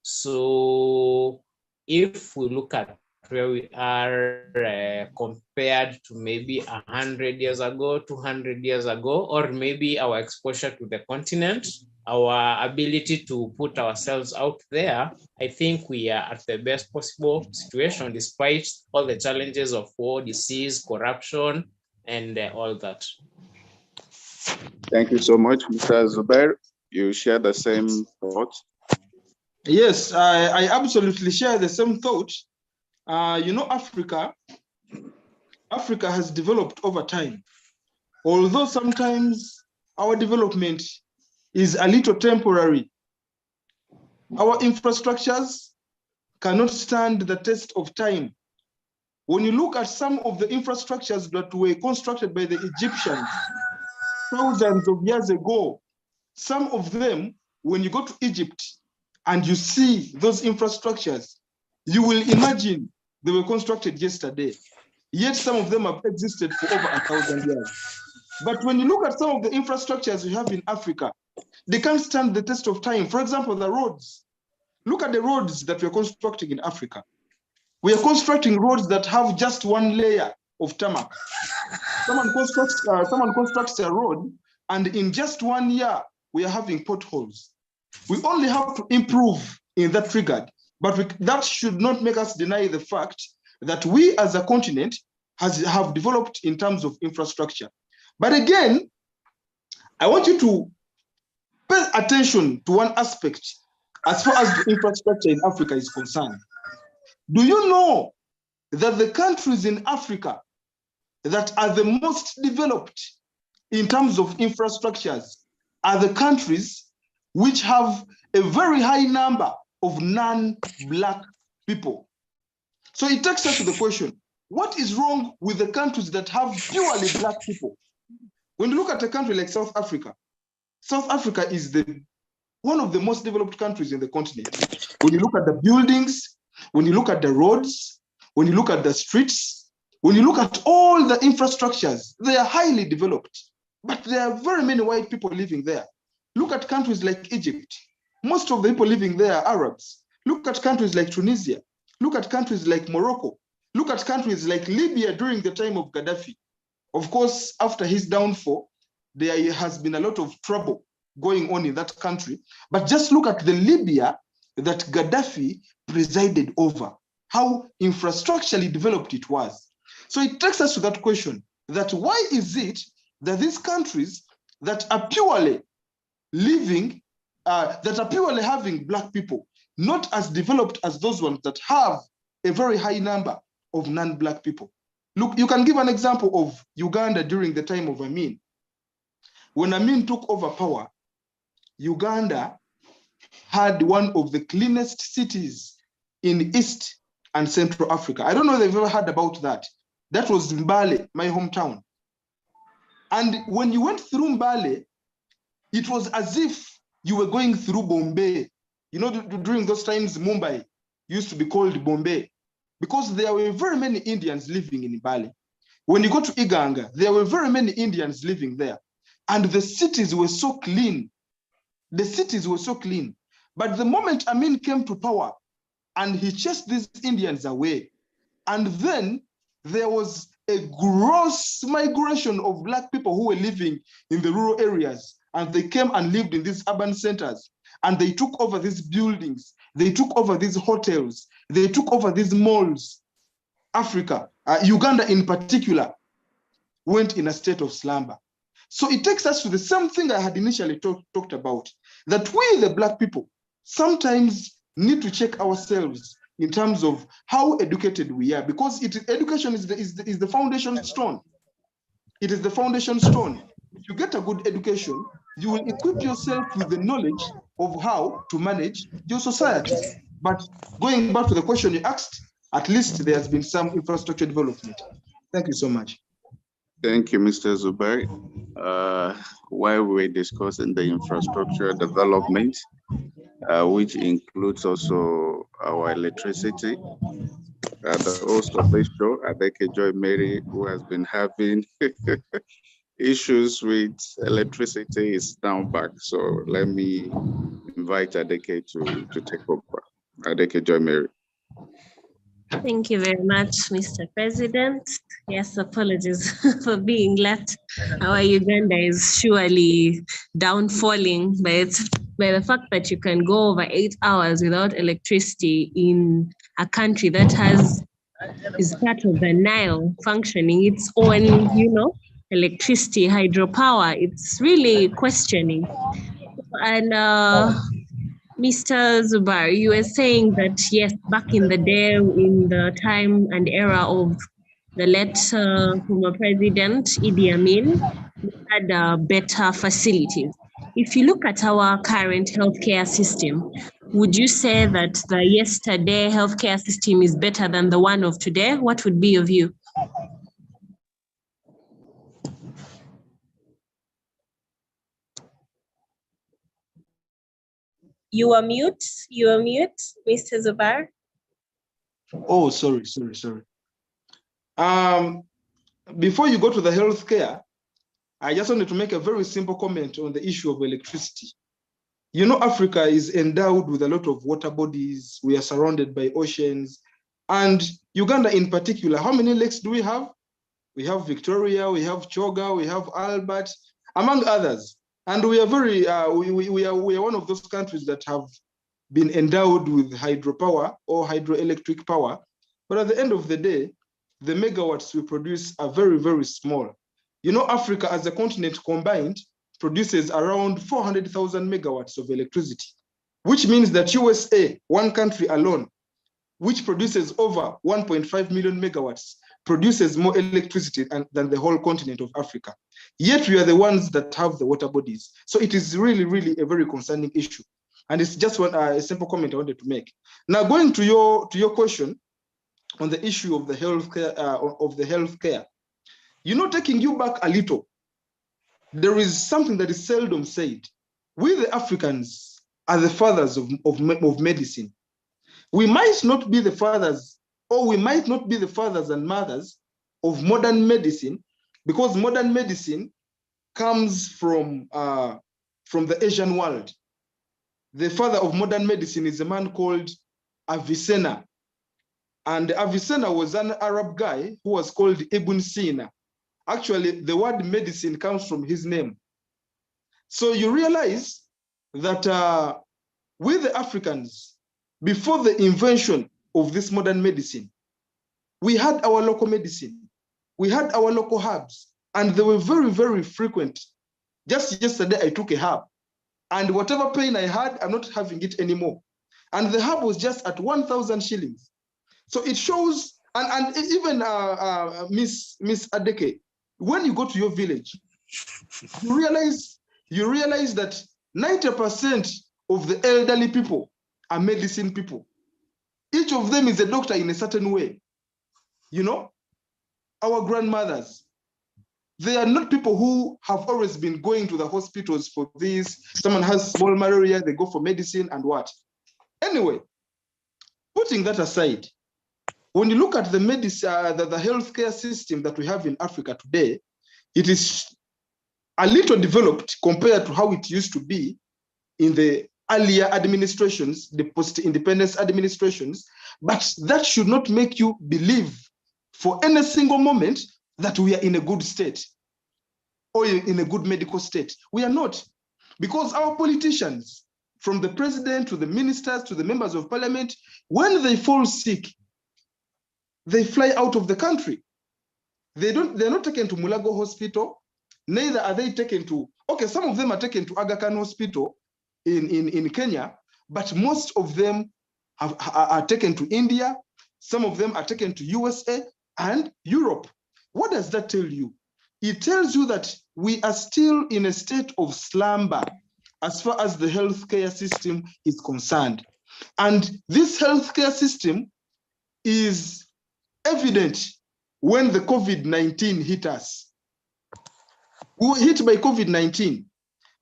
So if we look at where we are compared to maybe 100 years ago, 200 years ago, or maybe our exposure to the continent, our ability to put ourselves out there, I think we are at the best possible situation despite all the challenges of war, disease, corruption, and all that. Thank you so much, Mr. Zubair. You share the same thought? Yes, I absolutely share the same thought. Africa has developed over time. Although sometimes our development is a little temporary. Our infrastructures cannot stand the test of time. When you look at some of the infrastructures that were constructed by the Egyptians thousands of years ago, some of them, when you go to Egypt and you see those infrastructures, you will imagine they were constructed yesterday. Yet some of them have existed for over 1,000 years. But when you look at some of the infrastructures we have in Africa, they can't stand the test of time. For example, the roads. Look at the roads that we're constructing in Africa. We are constructing roads that have just one layer of tarmac. Someone constructs a road, and in just 1 year, we are having potholes. We only have to improve in that regard, but that should not make us deny the fact that we as a continent have developed in terms of infrastructure. But again, I want you to pay attention to one aspect as far as the infrastructure in Africa is concerned. Do you know that the countries in Africa that are the most developed in terms of infrastructures are the countries which have a very high number of non-Black people? So it takes us to the question, what is wrong with the countries that have purely Black people? When you look at a country like South Africa is one of the most developed countries in the continent. When you look at the buildings, when you look at the roads, when you look at the streets, when you look at all the infrastructures, they are highly developed. But there are very many white people living there. Look at countries like Egypt. Most of the people living there are Arabs. Look at countries like Tunisia. Look at countries like Morocco. Look at countries like Libya during the time of Gaddafi. Of course, after his downfall, there has been a lot of trouble going on in that country. But just look at the Libya that Gaddafi presided over, how infrastructurally developed it was. So it takes us to that question, that why is it that these countries that are purely living, that are purely having Black people, not as developed as those ones that have a very high number of non-Black people? Look, you can give an example of Uganda during the time of Amin. When Amin took over power, Uganda had one of the cleanest cities in East and Central Africa. I don't know if they've ever heard about that. That was Mbale, my hometown. And when you went through Mbale, it was as if you were going through Bombay. You know, during those times, Mumbai used to be called Bombay because there were very many Indians living in Mbale. When you go to Iganga, there were very many Indians living there. And the cities were so clean. The cities were so clean. But the moment Amin came to power and he chased these Indians away, and then there was a gross migration of Black people who were living in the rural areas, and they came and lived in these urban centers, and they took over these buildings, they took over these hotels, they took over these malls. Africa, Uganda in particular, went in a state of slumber. So it takes us to the same thing I had initially talked about, that we, the Black people, sometimes need to check ourselves in terms of how educated we are, because education is the foundation stone. It is the foundation stone. If you get a good education, you will equip yourself with the knowledge of how to manage your society. But going back to the question you asked, at least there has been some infrastructure development. Thank you so much. Thank you, Mr. Zuberi. While we're discussing the infrastructure development, which includes also our electricity, the host of this show, Adeke Joy Mary, who has been having issues with electricity, is down back. So let me invite Adeke to take over. Adeke Joy Mary. Thank you very much, Mr. President. Yes, apologies for being late. Our Uganda is surely downfalling by the fact that you can go over 8 hours without electricity in a country that is part of the Nile functioning its own, electricity, hydropower. It's really questioning. And Mr. Zuberi, you were saying that, yes, back in the day, in the time and era of the late former president, Idi Amin, we had better facilities. If you look at our current healthcare system, would you say that the yesterday healthcare system is better than the one of today? What would be your view? You are mute, Mr. Zubar. Oh, sorry. Before you go to the healthcare, I just wanted to make a very simple comment on the issue of electricity. You know, Africa is endowed with a lot of water bodies. We are surrounded by oceans. And Uganda in particular, how many lakes do we have? We have Victoria, we have Choga, we have Albert, among others. And we are very, we are one of those countries that have been endowed with hydropower or hydroelectric power. But at the end of the day, the megawatts we produce are very, very small. You know, Africa as a continent combined produces around 400,000 megawatts of electricity, which means that USA, one country alone, which produces over 1.5 million megawatts, produces more electricity than the whole continent of Africa. Yet we are the ones that have the water bodies. So it is really, really a very concerning issue. And it's just a simple comment I wanted to make. Now, going to your question on the issue of the healthcare, you know, taking you back a little, there is something that is seldom said. We, the Africans, are the fathers of medicine. We might not be the fathers, or we might not be the fathers and mothers of modern medicine, because modern medicine comes from the Asian world. The father of modern medicine is a man called Avicenna. And Avicenna was an Arab guy who was called Ibn Sina. Actually, the word medicine comes from his name. So you realize that we, the Africans, before the invention of this modern medicine, we had our local medicine. We had our local herbs, and they were very, very frequent. Just yesterday, I took a herb, and whatever pain I had, I'm not having it anymore. And the herb was just at 1,000 shillings. So it shows, and even Miss Adeke, when you go to your village, you realize that 90% of the elderly people are medicine people. Each of them is a doctor in a certain way. You know, our grandmothers, they are not people who have always been going to the hospitals for this. Someone has small malaria, they go for medicine and what. Anyway, putting that aside, when you look at the healthcare system that we have in Africa today, it is a little developed compared to how it used to be in the earlier administrations, the post-independence administrations, but that should not make you believe for any single moment that we are in a good state or in a good medical state. We are not, because our politicians, from the president to the ministers to the members of parliament, when they fall sick, they fly out of the country. They're not taken to Mulago Hospital, neither are they taken to, okay, some of them are taken to Aga Khan Hospital in Kenya, but most of them are taken to India, some of them are taken to USA and Europe. What does that tell you? It tells you that we are still in a state of slumber as far as the healthcare system is concerned. And this healthcare system is evident when the COVID-19 hit us. We were hit by COVID-19,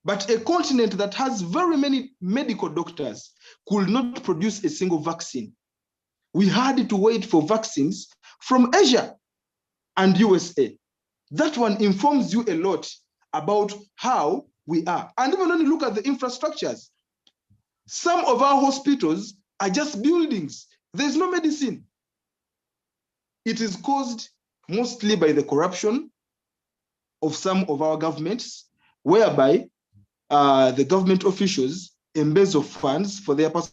but a continent that has very many medical doctors could not produce a single vaccine. We had to wait for vaccines from Asia and USA. That one informs you a lot about how we are. And even when you look at the infrastructures, some of our hospitals are just buildings. There's no medicine. It is caused mostly by the corruption of some of our governments, whereby the government officials embezzle funds for their personal.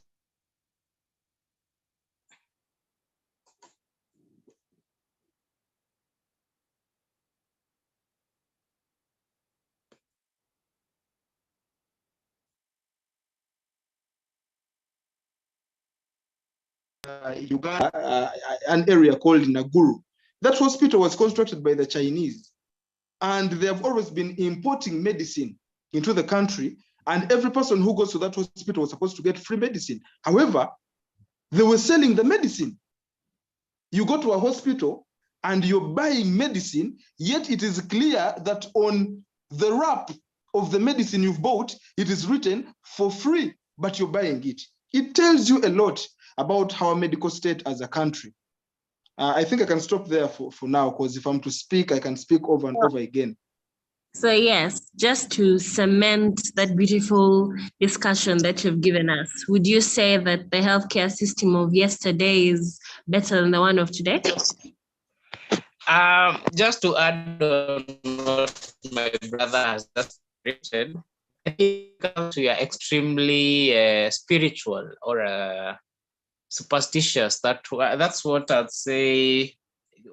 Uganda, an area called Naguru. That hospital was constructed by the Chinese, and they have always been importing medicine into the country and every person who goes to that hospital was supposed to get free medicine. However, they were selling the medicine. You go to a hospital and you're buying medicine, yet it is clear that on the wrap of the medicine you've bought, it is written for free, but you're buying it. It tells you a lot about our medical state as a country. I think I can stop there for now, because if I'm to speak, I can speak over and over again. So yes, just to cement that beautiful discussion that you've given us, would you say that the healthcare system of yesterday is better than the one of today? Just to add on what my brother has just written, I think we are extremely spiritual or superstitious. That's what I'd say.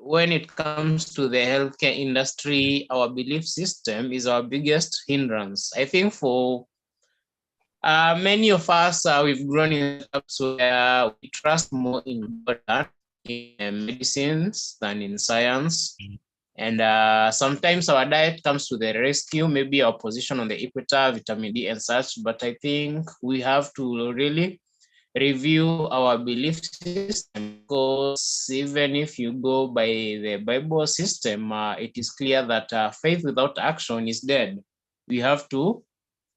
When it comes to the healthcare industry, our belief system is our biggest hindrance. I think for many of us, we've grown in jobs where we trust more in God, in medicines than in science. And sometimes our diet comes to the rescue, maybe our position on the equator, vitamin D and such. But I think we have to really review our belief system, because even if you go by the Bible system, it is clear that faith without action is dead. We have to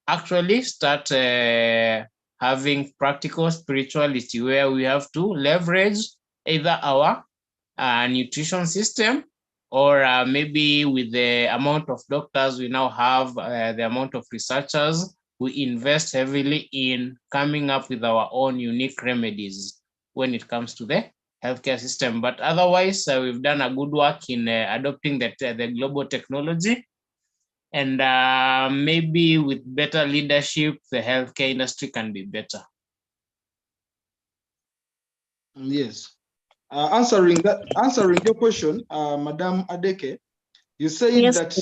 actually start having practical spirituality, where we have to leverage either our nutrition system, or maybe with the amount of doctors we now have, the amount of researchers, we invest heavily in coming up with our own unique remedies when it comes to the healthcare system. But otherwise, we've done a good work in adopting the global technology. And maybe with better leadership, the healthcare industry can be better. Yes. Answering your question, Madam Adeke, you said Yes. that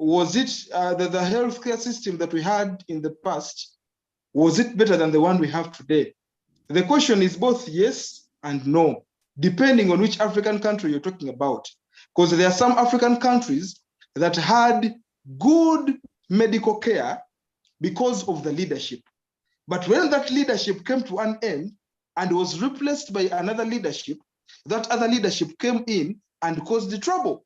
was it the healthcare system that we had in the past, was it better than the one we have today? The question is both yes and no, depending on which African country you're talking about. Because there are some African countries that had good medical care because of the leadership. But when that leadership came to an end and was replaced by another leadership, that other leadership came in and caused the trouble.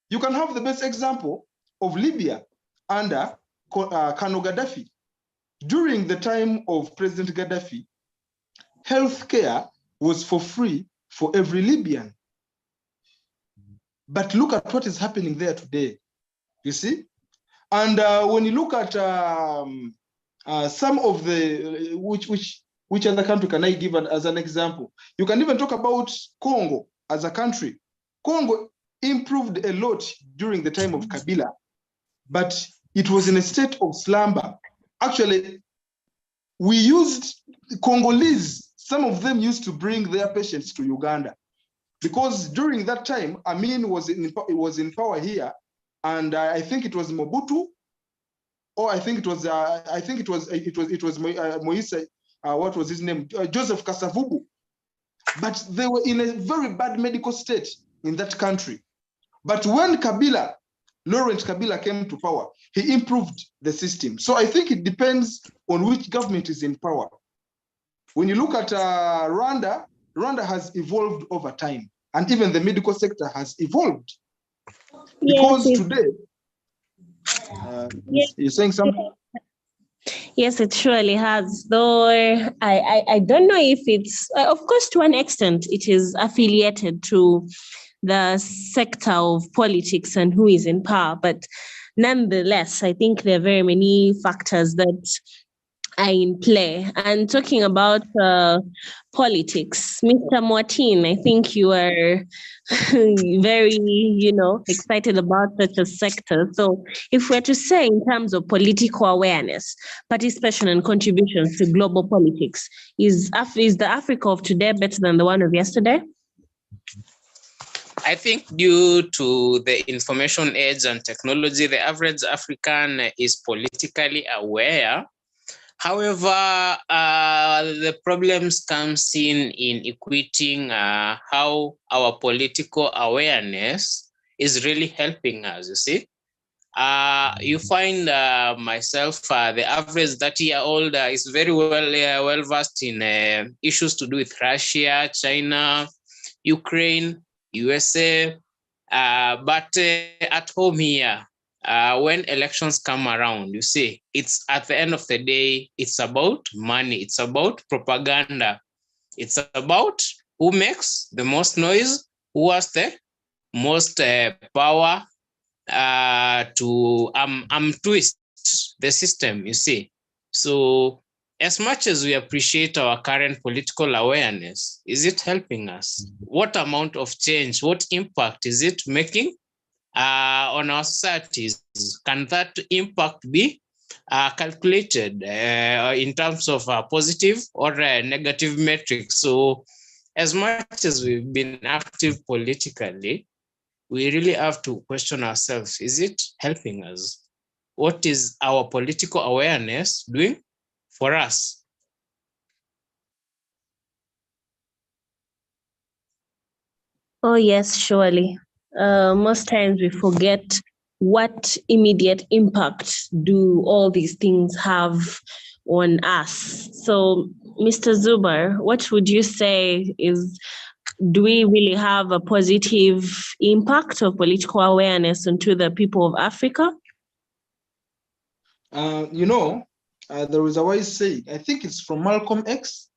You can have the best example of Libya under Colonel Gaddafi. During the time of President Gaddafi, healthcare was for free for every Libyan. But look at what is happening there today, you see? And when you look at some of the, which other country can I give as an example? You can even talk about Congo as a country. Congo improved a lot during the time of Kabila, but it was in a state of slumber. Actually, we used Congolese, some of them used to bring their patients to Uganda, because during that time, Amin was in power here, and I think it was Mobutu, or I think it was Moise, what was his name? Joseph Kasavubu. But they were in a very bad medical state in that country. But when Laurent Kabila came to power, he improved the system. So I think it depends on which government is in power. When you look at Rwanda has evolved over time, and even the medical sector has evolved. Because yes, today, you're saying something? Yes, it surely has. Though I don't know if it's, of course, to an extent, it is affiliated to the sector of politics and who is in power. But nonetheless, I think there are very many factors that are in play. And talking about politics, Mr. Martin, I think you are very, excited about such a sector. So if we're to say in terms of political awareness, participation and contributions to global politics, is the Africa of today better than the one of yesterday? I think due to the information age and technology, the average African is politically aware. However, the problems comes in equating how our political awareness is really helping us, you see. You find myself, the average 30-year-old is very well versed in issues to do with Russia, China, Ukraine, USA, but at home here, when elections come around, you see, it's at the end of the day, it's about money, it's about propaganda, it's about who makes the most noise, who has the most power to twist the system, you see. So as much as we appreciate our current political awareness, is it helping us? What amount of change, what impact is it making on our societies? Can that impact be calculated in terms of positive or negative metrics? So as much as we've been active politically, we really have to question ourselves, is it helping us? What is our political awareness doing for us? Oh, yes, surely. Most times we forget what immediate impact do all these things have on us. So, Mr. Zubar, what would you say is, do we really have a positive impact of political awareness onto the people of Africa? There is a wise saying, I think it's from Malcolm X,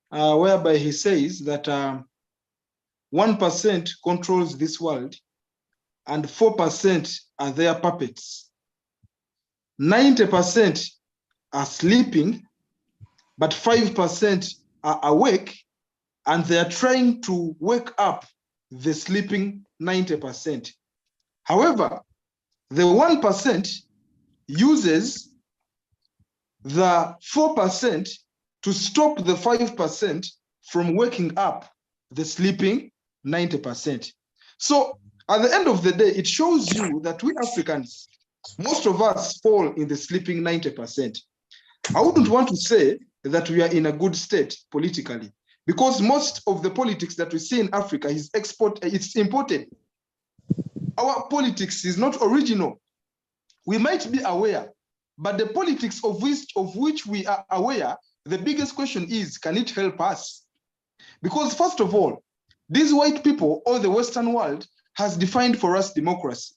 whereby he says that 1% controls this world and 4% are their puppets. 90% are sleeping, but 5% are awake, and they are trying to wake up the sleeping 90%. However, the 1% uses the 4% to stop the 5% from waking up the sleeping 90%. So at the end of the day, it shows you that we Africans, most of us fall in the sleeping 90%. I wouldn't want to say that we are in a good state politically, because most of the politics that we see in Africa is it's imported. Our politics is not original. We might be aware, but the politics of which we are aware, the biggest question is, can it help us? Because first of all, these white people or the Western world has defined for us democracy.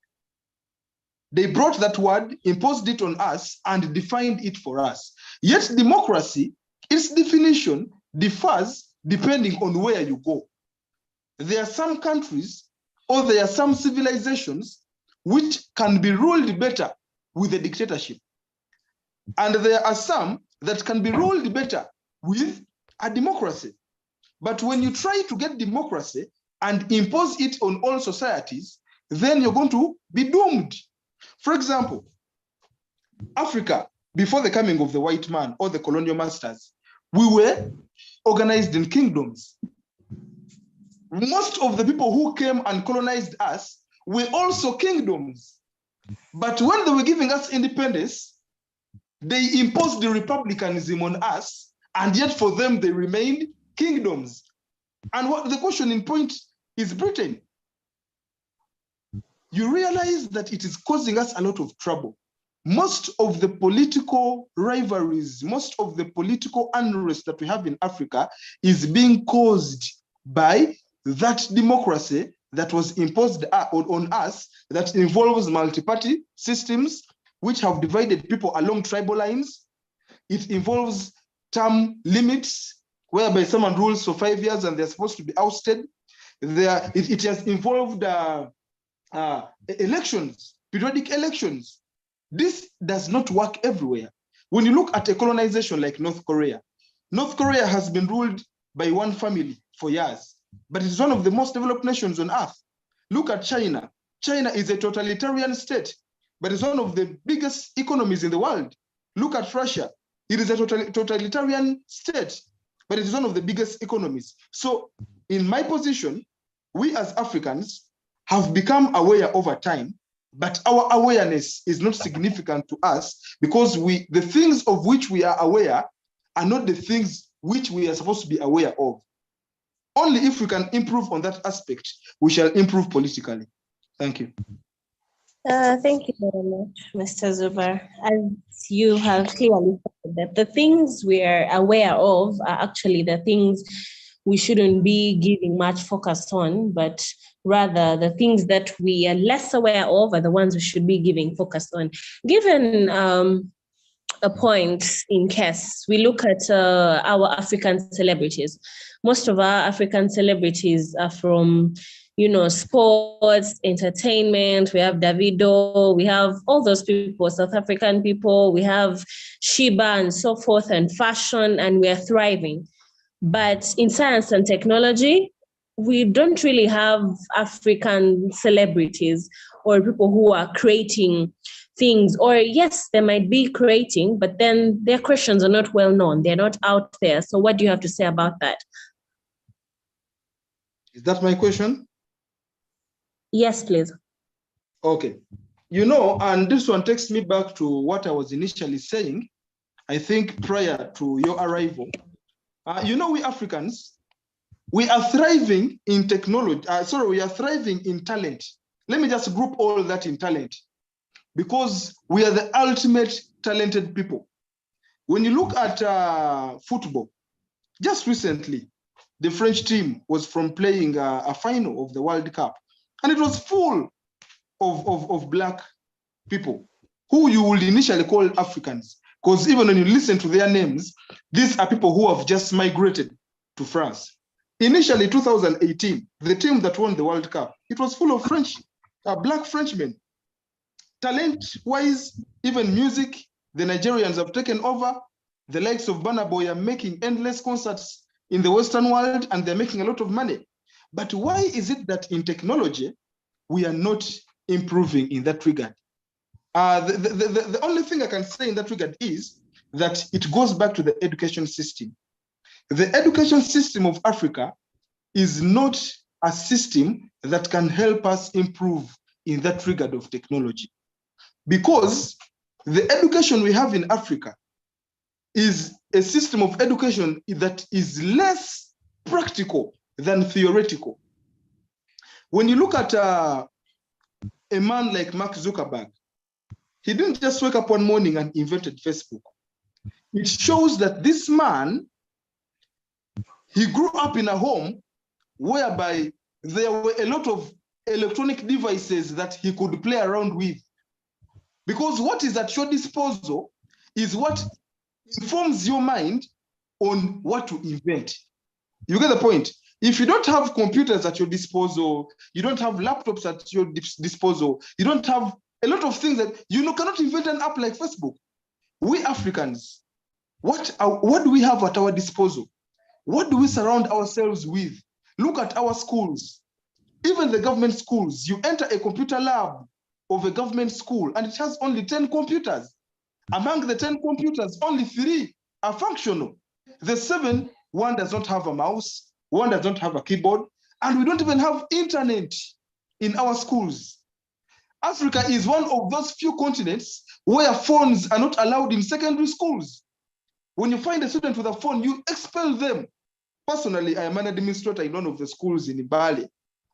They brought that word, imposed it on us, and defined it for us. Yet democracy, its definition differs depending on where you go. There are some countries or there are some civilizations which can be ruled better with a dictatorship. And there are some that can be ruled better with a democracy. But when you try to get democracy and impose it on all societies, then you're going to be doomed. For example, Africa, before the coming of the white man or the colonial masters, we were organized in kingdoms. Most of the people who came and colonized us were also kingdoms. But when they were giving us independence, they imposed the republicanism on us, and yet for them, they remained kingdoms. And what the question in point is Britain. You realize that it is causing us a lot of trouble. Most of the political rivalries, most of the political unrest that we have in Africa is being caused by that democracy that was imposed on us, that involves multi-party systems, which have divided people along tribal lines. It involves term limits, whereby someone rules for 5 years and they're supposed to be ousted. It has involved elections, periodic elections. This does not work everywhere. When you look at a colonization like North Korea has been ruled by one family for years, but it's one of the most developed nations on earth. Look at China. China is a totalitarian state, but it's one of the biggest economies in the world. Look at Russia. It is a totalitarian state, but it is one of the biggest economies. So in my position, we as Africans have become aware over time, but our awareness is not significant to us because the things of which we are aware are not the things which we are supposed to be aware of. Only if we can improve on that aspect, we shall improve politically. Thank you. Thank you very much, Mr. Zubar. As you have clearly said, that the things we are aware of are actually the things we shouldn't be giving much focus on, but rather the things that we are less aware of are the ones we should be giving focus on. Given a point in case we look at our African celebrities, most of our African celebrities are from, sports, entertainment. We have Davido, we have all those people, South African people, we have Sheba and so forth, and fashion, and we are thriving. But in science and technology, we don't really have African celebrities or people who are creating things, or yes, they might be creating, but then their questions are not well known. They're not out there. So what do you have to say about that? Is that my question? Yes, please. Okay. And this one takes me back to what I was initially saying, I think prior to your arrival. We Africans, we are thriving in technology. We are thriving in talent. Let me just group all that in talent, because we are the ultimate talented people. When you look at football, just recently, the French team was from playing a final of the World Cup, and it was full of Black people who you would initially call Africans, because even when you listen to their names, these are people who have just migrated to France. Initially, 2018, the team that won the World Cup, it was full of Black Frenchmen. Talent-wise, even music, the Nigerians have taken over. The likes of Burna Boy are making endless concerts in the Western world, and they're making a lot of money. But why is it that in technology, we are not improving in that regard? The only thing I can say in that regard is that it goes back to the education system. The education system of Africa is not a system that can help us improve in that regard of technology, because the education we have in Africa is a system of education that is less practical than theoretical. When you look at a man like Mark Zuckerberg, he didn't just wake up one morning and invented Facebook. It shows that this man, he grew up in a home whereby there were a lot of electronic devices that he could play around with. Because what is at your disposal is what informs your mind on what to invent. You get the point? If you don't have computers at your disposal, you don't have laptops at your disposal, you don't have a lot of things that cannot invent an app like Facebook. We Africans, what do we have at our disposal? What do we surround ourselves with? Look at our schools, even the government schools. You enter a computer lab of a government school and it has only 10 computers. Among the 10 computers, only 3 are functional. The 7, one does not have a mouse, one does not have a keyboard, and we don't even have internet in our schools. Africa is one of those few continents where phones are not allowed in secondary schools. When you find a student with a phone, you expel them. Personally, I am an administrator in one of the schools in Bali,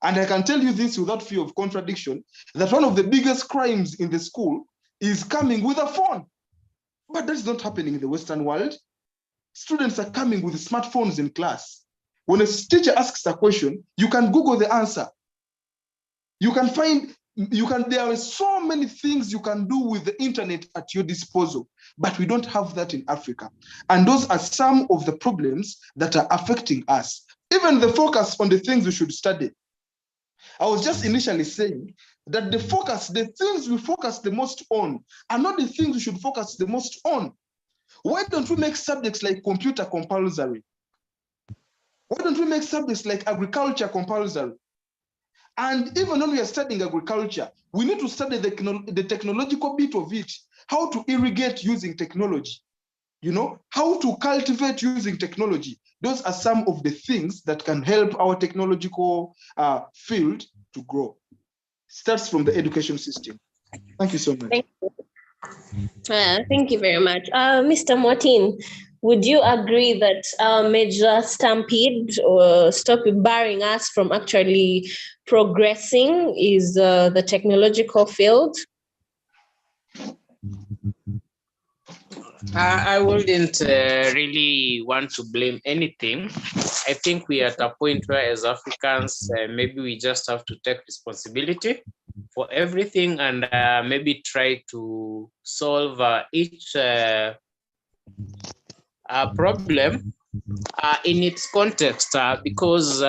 and I can tell you this without fear of contradiction, that one of the biggest crimes in the school is coming with a phone. But that's not happening in the Western world. Students are coming with smartphones in class. When a teacher asks a question, you can Google the answer. There are so many things you can do with the internet at your disposal, but we don't have that in Africa. And those are some of the problems that are affecting us. Even the focus on the things we should study. I was just initially saying that the things we focus the most on are not the things we should focus the most on. Why don't we make subjects like computer compulsory? Why don't we make subjects like agriculture compulsory? And even when we are studying agriculture, we need to study the technological bit of it, how to irrigate using technology, how to cultivate using technology. Those are some of the things that can help our technological field to grow. Starts from the education system. Thank you so much. Thank you very much. Mr. Martin, would you agree that major stampede or stop barring us from actually progressing is the technological field? I wouldn't really want to blame anything. I think we are at a point where, as Africans, maybe we just have to take responsibility for everything and maybe try to solve each problem in its context. Because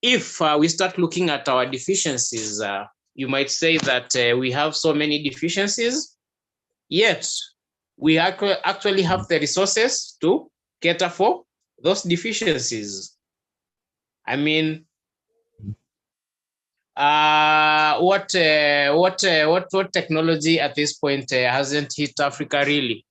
if we start looking at our deficiencies, you might say that we have so many deficiencies, yet we actually have the resources to cater for those deficiencies. I mean, what technology at this point hasn't hit Africa really?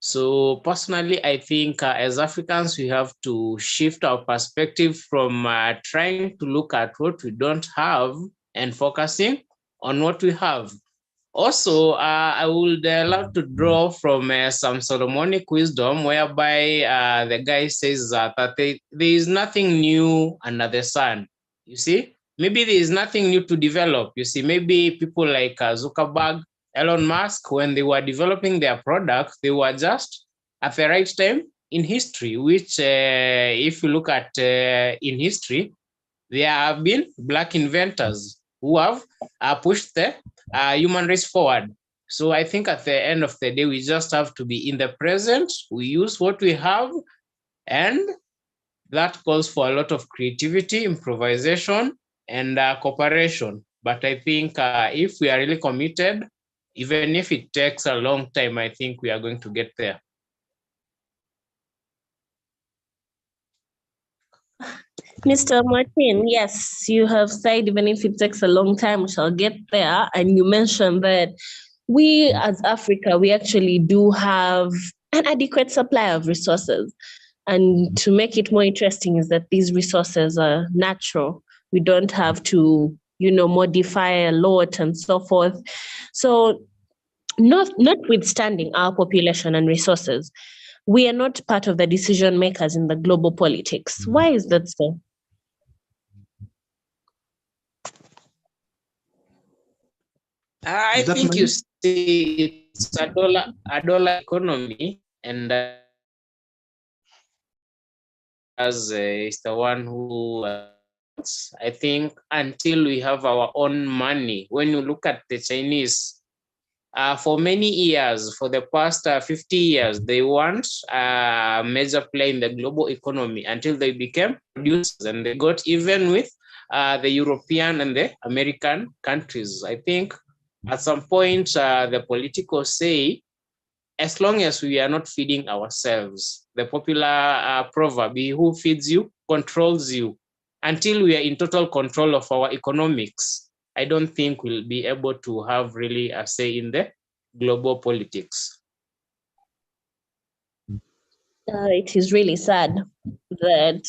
So personally, I think as Africans, we have to shift our perspective from trying to look at what we don't have and focusing on what we have. Also, I would love to draw from some Solomonic wisdom, whereby the guy says that there is nothing new under the sun. You see, maybe there is nothing new to develop. You see, maybe people like Zuckerberg, Elon Musk, when they were developing their product, they were just at the right time in history, which if you look at in history, there have been Black inventors who have pushed the human race forward. So I think at the end of the day, we just have to be in the present. We use what we have, and that calls for a lot of creativity, improvisation, and cooperation. But I think if we are really committed, even if it takes a long time, I think we are going to get there. Mr. Martin, yes, you have said even if it takes a long time, we shall get there. And you mentioned that we as Africa, we actually do have an adequate supply of resources. And to make it more interesting is that these resources are natural. We don't have to, modify a lot and so forth. So notwithstanding our population and resources, we are not part of the decision makers in the global politics. Why is that so? I think you see it's a dollar economy, and as is the one who I think until we have our own money. When you look at the Chinese, for many years, for the past 50 years, they weren't a major player in the global economy until they became producers, and they got even with the European and the American countries. I think at some point, the politicals say, as long as we are not feeding ourselves, the popular proverb, he who feeds you controls you. Until we are in total control of our economics, I don't think we'll be able to have really a say in the global politics. It is really sad that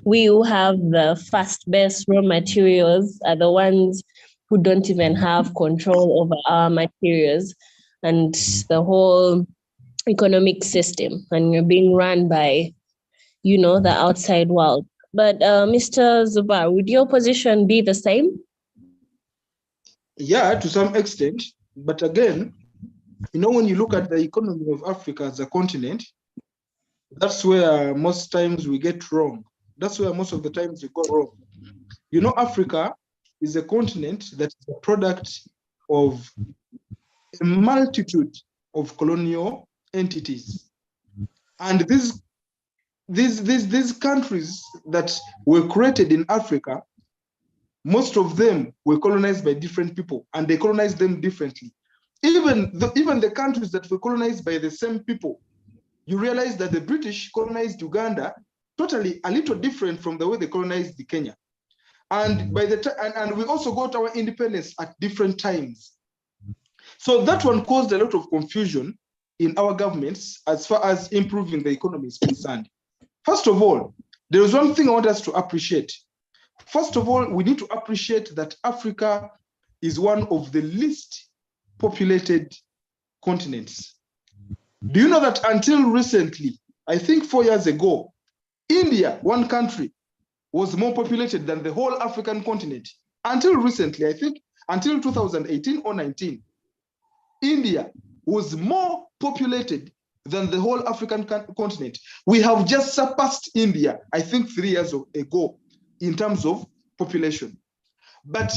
we who have the fast-best raw materials are the ones who don't even have control over our materials and the whole economic system, and you're being run by, the outside world. But Mr. Zubar, would your position be the same? Yeah, to some extent. But again, when you look at the economy of Africa as a continent, that's where most times we get wrong. That's where most of the times we go wrong. Africa is a continent that is a product of a multitude of colonial entities. And these countries that were created in Africa, most of them were colonized by different people, and they colonized them differently. Even the countries that were colonized by the same people, you realize that the British colonized Uganda totally a little different from the way they colonized Kenya. And by the time, and we also got our independence at different times. So that one caused a lot of confusion in our governments as far as improving the economy is concerned. First of all, there is one thing I want us to appreciate. First of all, we need to appreciate that Africa is one of the least populated continents. Do you know that until recently, I think 4 years ago, India, one country, was more populated than the whole African continent. Until recently, I think until 2018 or 19, India was more populated than the whole African continent. We have just surpassed India, I think 3 years ago, in terms of population. But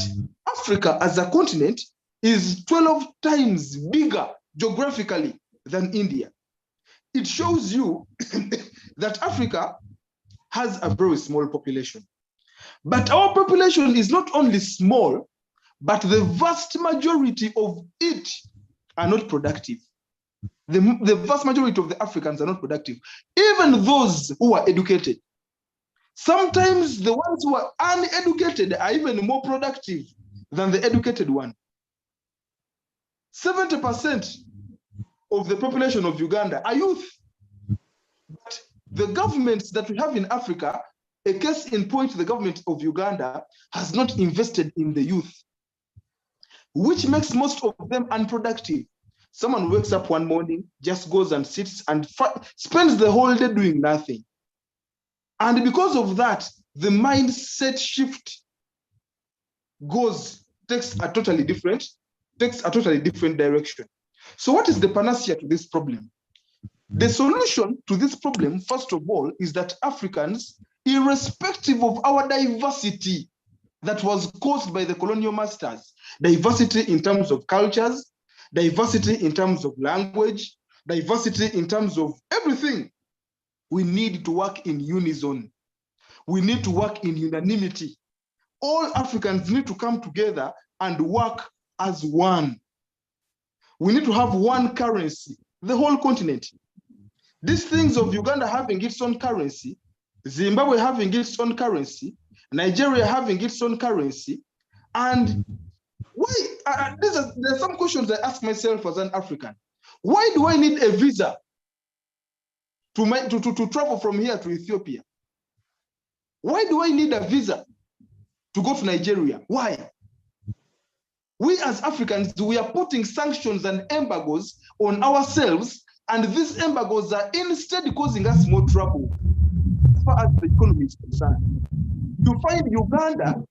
Africa as a continent is 12 times bigger geographically than India. It shows you that Africa has a very small population. But our population is not only small, but the vast majority of it are not productive. The vast majority of the Africans are not productive. Even those who are educated. Sometimes the ones who are uneducated are even more productive than the educated one. 70% of the population of Uganda are youth. But the governments that we have in Africa, a case in point, the government of Uganda has not invested in the youth, which makes most of them unproductive. Someone wakes up one morning, just goes and sits and spends the whole day doing nothing. And because of that, the mindset shift takes a totally different direction. So what is the panacea to this problem? The solution to this problem, first of all, is that Africans, irrespective of our diversity that was caused by the colonial masters, diversity in terms of cultures, diversity in terms of language, diversity in terms of everything, we need to work in unison. We need to work in unanimity. All Africans need to come together and work as one. We need to have one currency, the whole continent. These things of Uganda having its own currency, Zimbabwe having its own currency, Nigeria having its own currency, and why? There are some questions I ask myself as an African. Why do I need a visa to travel from here to Ethiopia? Why do I need a visa to go to Nigeria? Why? We as Africans, we are putting sanctions and embargoes on ourselves, and these embargoes are instead causing us more trouble as far as the economy is concerned. You find Uganda,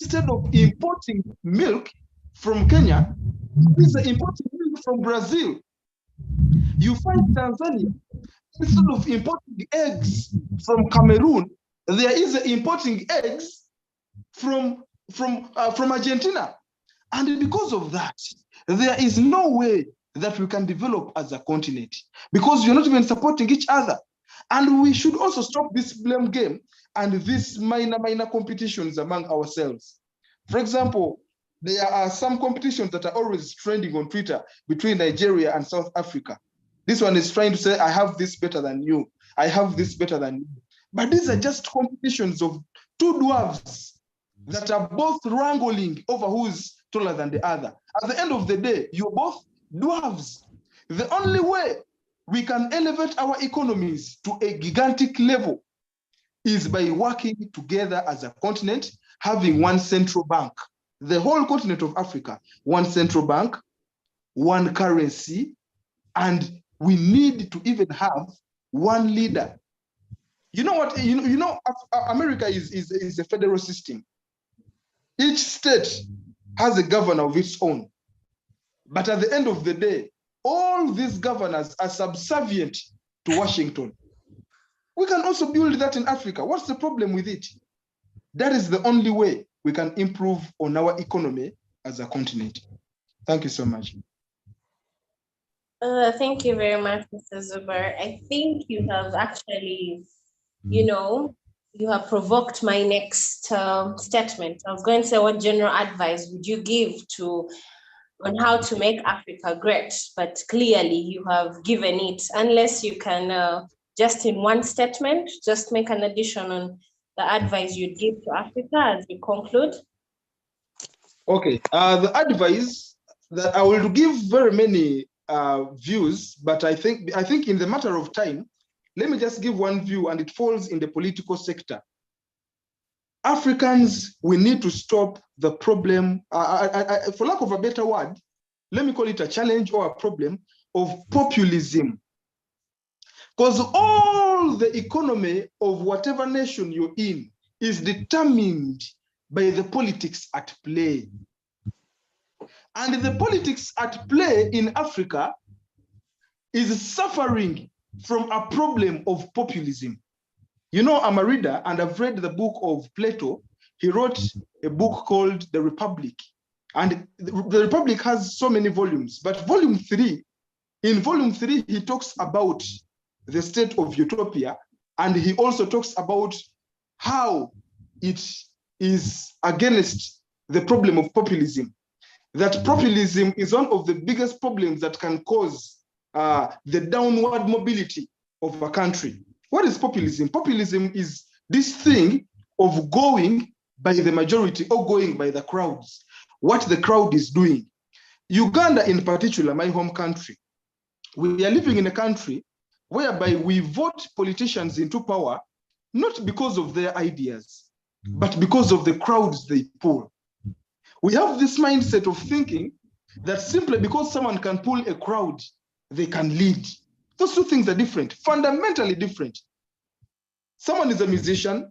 instead of importing milk from Kenya, is importing milk from Brazil. You find Tanzania, instead of importing eggs from Cameroon, there is importing eggs from Argentina. And because of that, there is no way that we can develop as a continent because we're not even supporting each other. And we should also stop this blame game and these minor competitions among ourselves. For example, there are some competitions that are always trending on Twitter between Nigeria and South Africa. This one is trying to say, I have this better than you. I have this better than you. But these are just competitions of two dwarves that are both wrangling over who's taller than the other. At the end of the day, you're both dwarves. The only way we can elevate our economies to a gigantic level is by working together as a continent, having one central bank. The whole continent of Africa, one central bank, one currency, and we need to even have one leader. You know what? You know, America is a federal system. Each state has a governor of its own. But at the end of the day, all these governors are subservient to Washington. We can also build that in Africa. What's the problem with it? That is the only way we can improve on our economy as a continent. Thank you so much. Thank you very much, Mr. Zuber. I think you have actually, you have provoked my next statement. I was going to say, what general advice would you give on how to make Africa great? But clearly you have given it, unless you can just in one statement, just make an addition on the advice you'd give to Africa as we conclude. Okay, the advice that I will give very many views, but I think in the matter of time, let me just give one view, and it falls in the political sector. Africans, we need to stop the problem, for lack of a better word, let me call it a challenge or a problem of populism. Because all the economy of whatever nation you're in is determined by the politics at play. And the politics at play in Africa is suffering from a problem of populism. You know, I'm a reader and I've read the book of Plato. He wrote a book called The Republic. And the Republic has so many volumes, but in volume 3, he talks about the state of utopia, and he also talks about how it is against the problem of populism. That populism is one of the biggest problems that can cause the downward mobility of a country. What is populism? Populism is this thing of going by the majority or going by the crowds, what the crowd is doing. Uganda in particular, my home country, we are living in a country whereby we vote politicians into power, not because of their ideas, but because of the crowds they pull. We have this mindset of thinking that simply because someone can pull a crowd, they can lead. Those two things are different, fundamentally different. Someone is a musician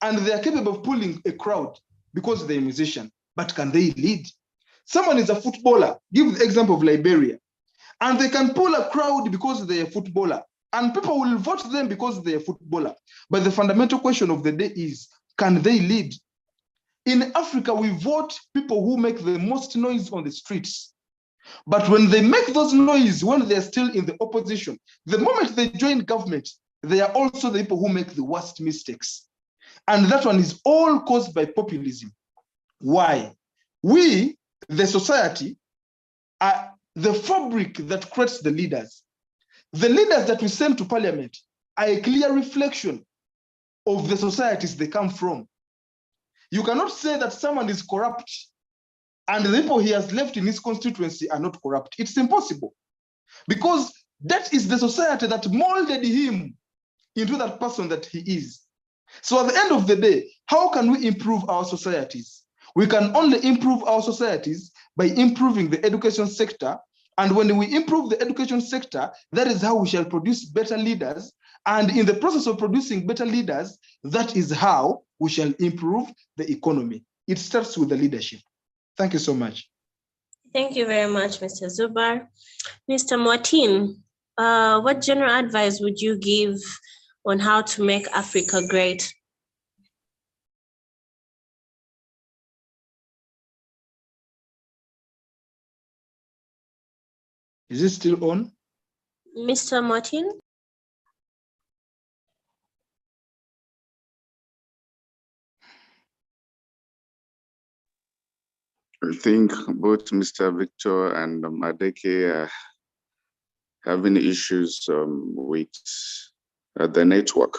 and they are capable of pulling a crowd because they're a musician, but can they lead? Someone is a footballer, give the example of Liberia, and they can pull a crowd because they're a footballer, and people will vote them because they're a footballer. But the fundamental question of the day is, can they lead? In Africa, we vote people who make the most noise on the streets. But when they make those noise, when they're still in the opposition, the moment they join government, they are also the people who make the worst mistakes. And that one is all caused by populism. Why? We, the society, are the fabric that creates the leaders. The leaders that we send to parliament are a clear reflection of the societies they come from. You cannot say that someone is corrupt and the people he has left in his constituency are not corrupt. It's impossible, because that is the society that molded him into that person that he is. So at the end of the day, how can we improve our societies? We can only improve our societies by improving the education sector. And when we improve the education sector, that is how we shall produce better leaders. And in the process of producing better leaders, that is how we shall improve the economy. It starts with the leadership. Thank you so much. Thank you very much, Mr. Zubar. Mr. Martin, what general advice would you give on how to make Africa great? Is it still on? Mr. Martin? I think both Mr. Victor and Madeke are having issues with the network.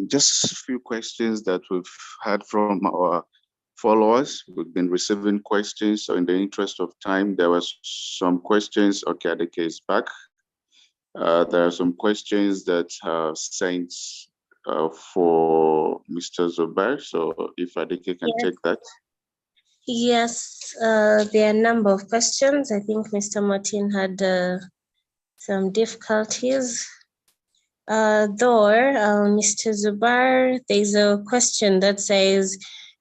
Just a few questions that we've had from our followers. We've been receiving questions, so in the interest of time, there was some questions. Okay, Adeke is back. There are some questions that are sent for Mr. Zubar, so if Adeke can take that. Yes, there are a number of questions. I think Mr. Martin had some difficulties. Mr. Zubar, there's a question that says,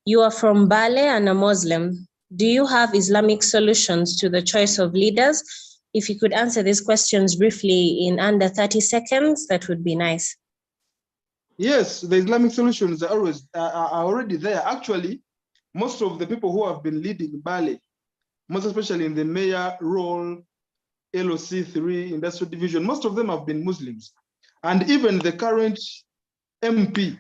you are from Bale and a Muslim. Do you have Islamic solutions to the choice of leaders? If you could answer these questions briefly in under 30 seconds, that would be nice. Yes, the Islamic solutions are already there. Actually, most of the people who have been leading Bale, most especially in the mayor role, LOC3, industrial division, most of them have been Muslims. And even the current MP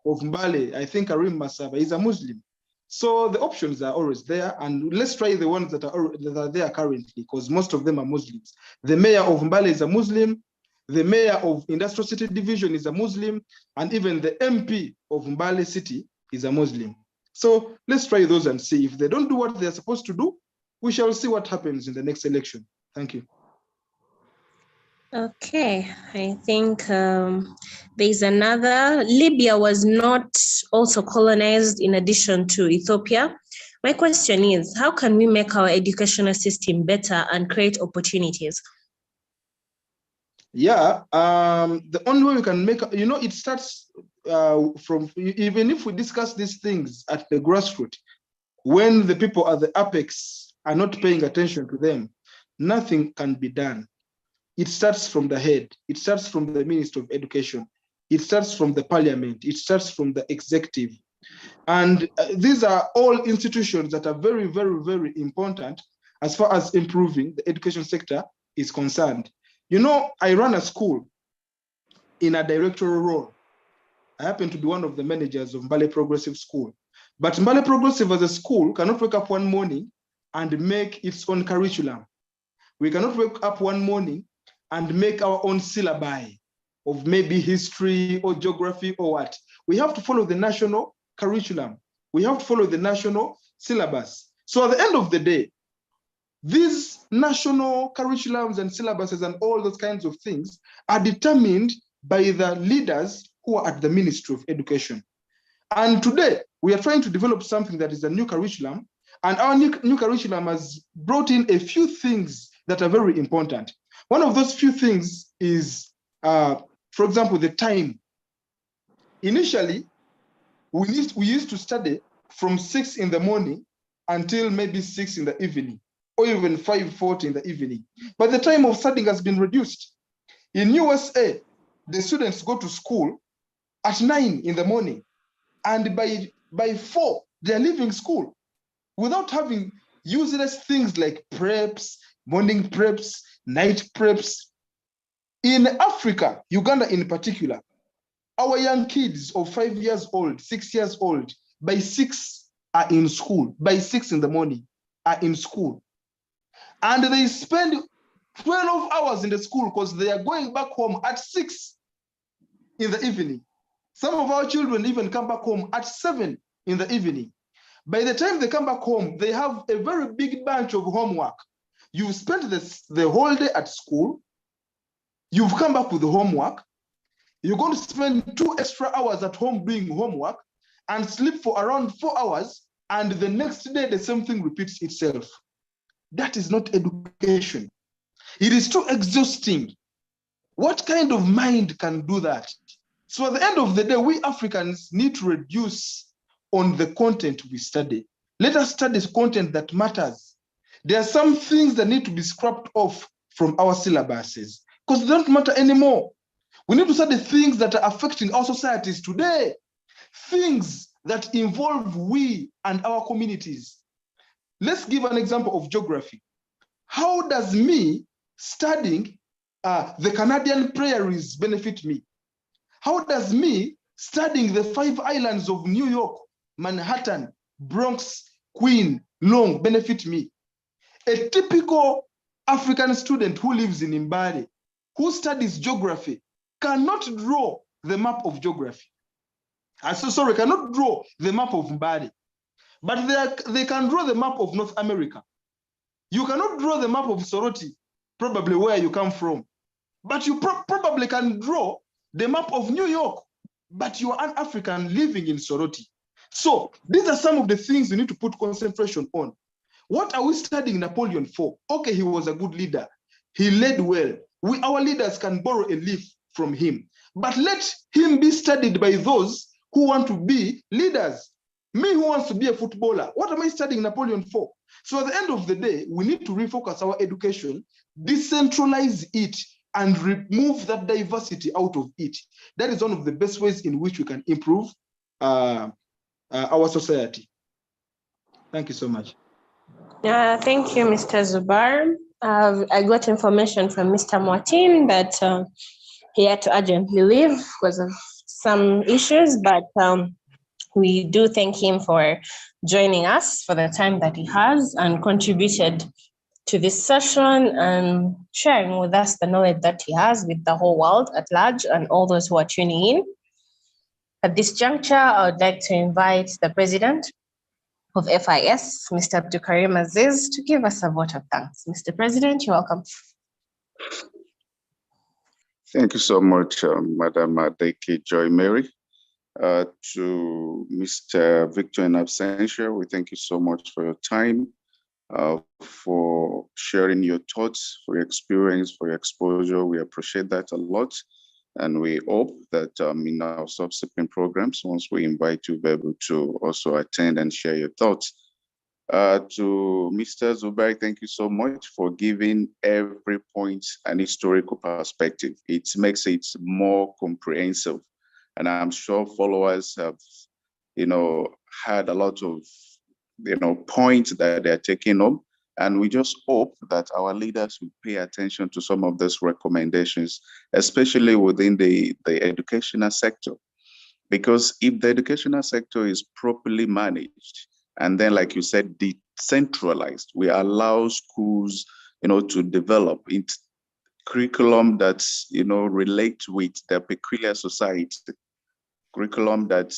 of Mbale, I think Karim Masaba, is a Muslim. So the options are always there, and let's try the ones that are there currently, because most of them are Muslims. The mayor of Mbale is a Muslim, the mayor of Industrial City Division is a Muslim, and even the MP of Mbale City is a Muslim. So let's try those and see. If they don't do what they're supposed to do, we shall see what happens in the next election. Thank you. Okay, I think there's another. Libya was not also colonized in addition to Ethiopia. My question is, how can we make our educational system better and create opportunities? Yeah, the only way we can make, it starts, even if we discuss these things at the grassroots, when the people at the apex are not paying attention to them, nothing can be done. It starts from the head. It starts from the Minister of Education. It starts from the Parliament. It starts from the executive. And these are all institutions that are very, very, very important as far as improving the education sector is concerned. You know, I run a school in a directorial role. I happen to be one of the managers of Mbale Progressive School. But Mbale Progressive as a school cannot wake up one morning and make its own curriculum. We cannot wake up one morning and make our own syllabi of maybe history or geography or what. We have to follow the national curriculum. We have to follow the national syllabus. So at the end of the day, these national curriculums and syllabuses and all those kinds of things are determined by the leaders who are at the Ministry of Education. And today, we are trying to develop something that is a new curriculum, and our new curriculum has brought in a few things that are very important. One of those few things is, for example, the time. Initially, we used to study from 6 in the morning until maybe 6 in the evening, or even 5:40 in the evening. But the time of studying has been reduced. In USA, the students go to school at 9 in the morning, and by 4, they're leaving school without having useless things like preps, morning preps, night preps. In Africa, Uganda in particular, our young kids of 5 years old, 6 years old, by 6 are in school. By 6 in the morning are in school. And they spend 12 hours in the school because they are going back home at 6 in the evening. Some of our children even come back home at 7 in the evening. By the time they come back home, they have a very big bunch of homework. You've spent the whole day at school. You've come back with the homework. You're going to spend 2 extra hours at home doing homework and sleep for around 4 hours. And the next day, the same thing repeats itself. That is not education. It is too exhausting. What kind of mind can do that? So at the end of the day, we Africans need to reduce on the content we study. Let us study content that matters. There are some things that need to be scrapped off from our syllabuses because they don't matter anymore. We need to study things that are affecting our societies today, things that involve we and our communities. Let's give an example of geography. How does me studying the Canadian prairies benefit me? How does me studying the 5 islands of New York, Manhattan, Bronx, Queen, Long benefit me? A typical African student who lives in Mbale, who studies geography, cannot draw the map of geography. Cannot draw the map of Mbale, but they can draw the map of North America. You cannot draw the map of Soroti, probably where you come from, but you probably can draw the map of New York, but you are an African living in Soroti. So these are some of the things we need to put concentration on. What are we studying Napoleon for? Okay, he was a good leader. He led well. Our leaders can borrow a leaf from him, but let him be studied by those who want to be leaders. Me who wants to be a footballer, what am I studying Napoleon for? So at the end of the day, we need to refocus our education, decentralize it, and remove that diversity out of it. That is one of the best ways in which we can improve our society. Thank you so much. Thank you, Mr. Zubar. I got information from Mr. Martin that he had to urgently leave because of some issues, but we do thank him for joining us for the time that he has and contributed to this session and sharing with us the knowledge that he has with the whole world at large and all those who are tuning in. At this juncture, I would like to invite the president of FIS, Mr. Abdukarim Aziz, to give us a vote of thanks. Mr. President, you're welcome. Thank you so much, Madam Adeke Joy Mary. To Mr. Victor in absentia, we thank you so much for your time, for sharing your thoughts, for your experience, for your exposure. We appreciate that a lot. And we hope that in our subsequent programs, once we invite you, be able to also attend and share your thoughts. To Mr. Zubair, thank you so much for giving every point an historical perspective. It makes it more comprehensive. And I'm sure followers have, had a lot of, points that they're taking home. And we just hope that our leaders will pay attention to some of these recommendations, especially within the educational sector. Because if the educational sector is properly managed, and then, like you said, decentralized, we allow schools, to develop curriculum that, relate with their peculiar society, curriculum that,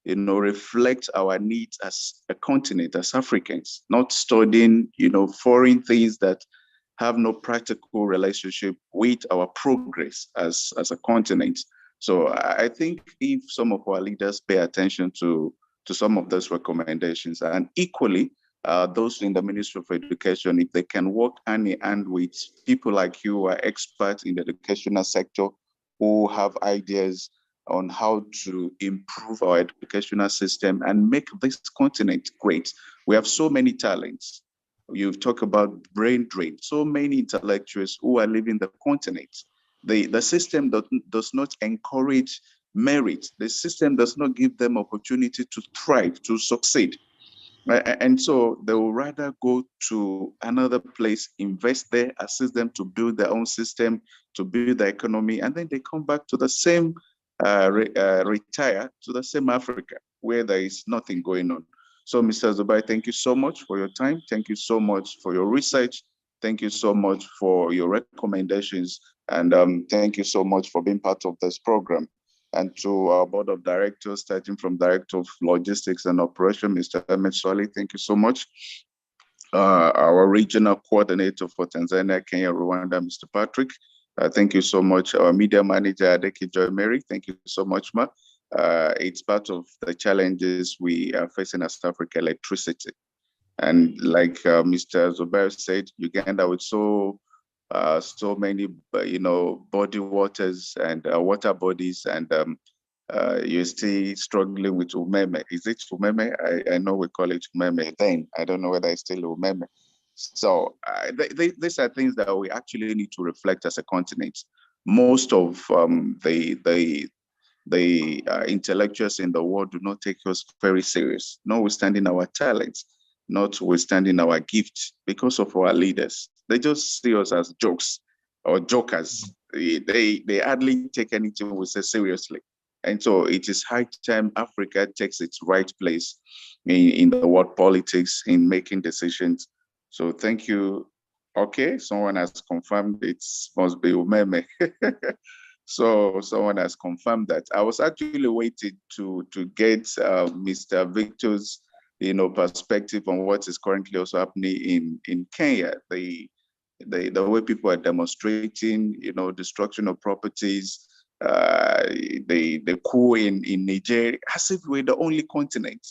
reflect our needs as a continent, as Africans, not studying, foreign things that have no practical relationship with our progress as a continent. So I think if some of our leaders pay attention to some of those recommendations, and equally those in the Ministry of Education, if they can work hand in hand with people like you who are experts in the educational sector, who have ideas on how to improve our educational system and make this continent great. We have so many talents. You've talked about brain drain, so many intellectuals who are leaving the continent. The system does not encourage merit. The system does not give them opportunity to thrive, to succeed. And so they will rather go to another place, invest there, assist them to build their own system, to build the economy, and then they come back to the same, retire to the same Africa where there is nothing going on. So, Mr. Zubair, thank you so much for your time. Thank you so much for your research. Thank you so much for your recommendations. And thank you so much for being part of this program. And to our board of directors, starting from Director of Logistics and Operation, Mr. Ahmed Swali, thank you so much. Our regional coordinator for Tanzania, Kenya, Rwanda, Mr. Patrick, thank you so much. Our media manager, Adeki Joy Mary, thank you so much, ma. It's part of the challenges we are facing as Africa, electricity. And like Mr. Zubair said, Uganda with so many, body waters and water bodies, and you're still struggling with umeme. Is it umeme? I know we call it umeme then. I don't know whether it's still umeme. So these are things that we actually need to reflect as a continent. Most of the intellectuals in the world do not take us very serious, notwithstanding our talents, notwithstanding our gifts, because of our leaders. They just see us as jokes or jokers. They hardly take anything we say seriously. And so it is high time Africa takes its right place in the world politics, in making decisions. So thank you. Okay, someone has confirmed it must be Umeme. So someone has confirmed that. I was actually waiting to get Mr. Victor's perspective on what is currently also happening in Kenya. The way people are demonstrating, destruction of properties, the coup in Nigeria, as if we're the only continent.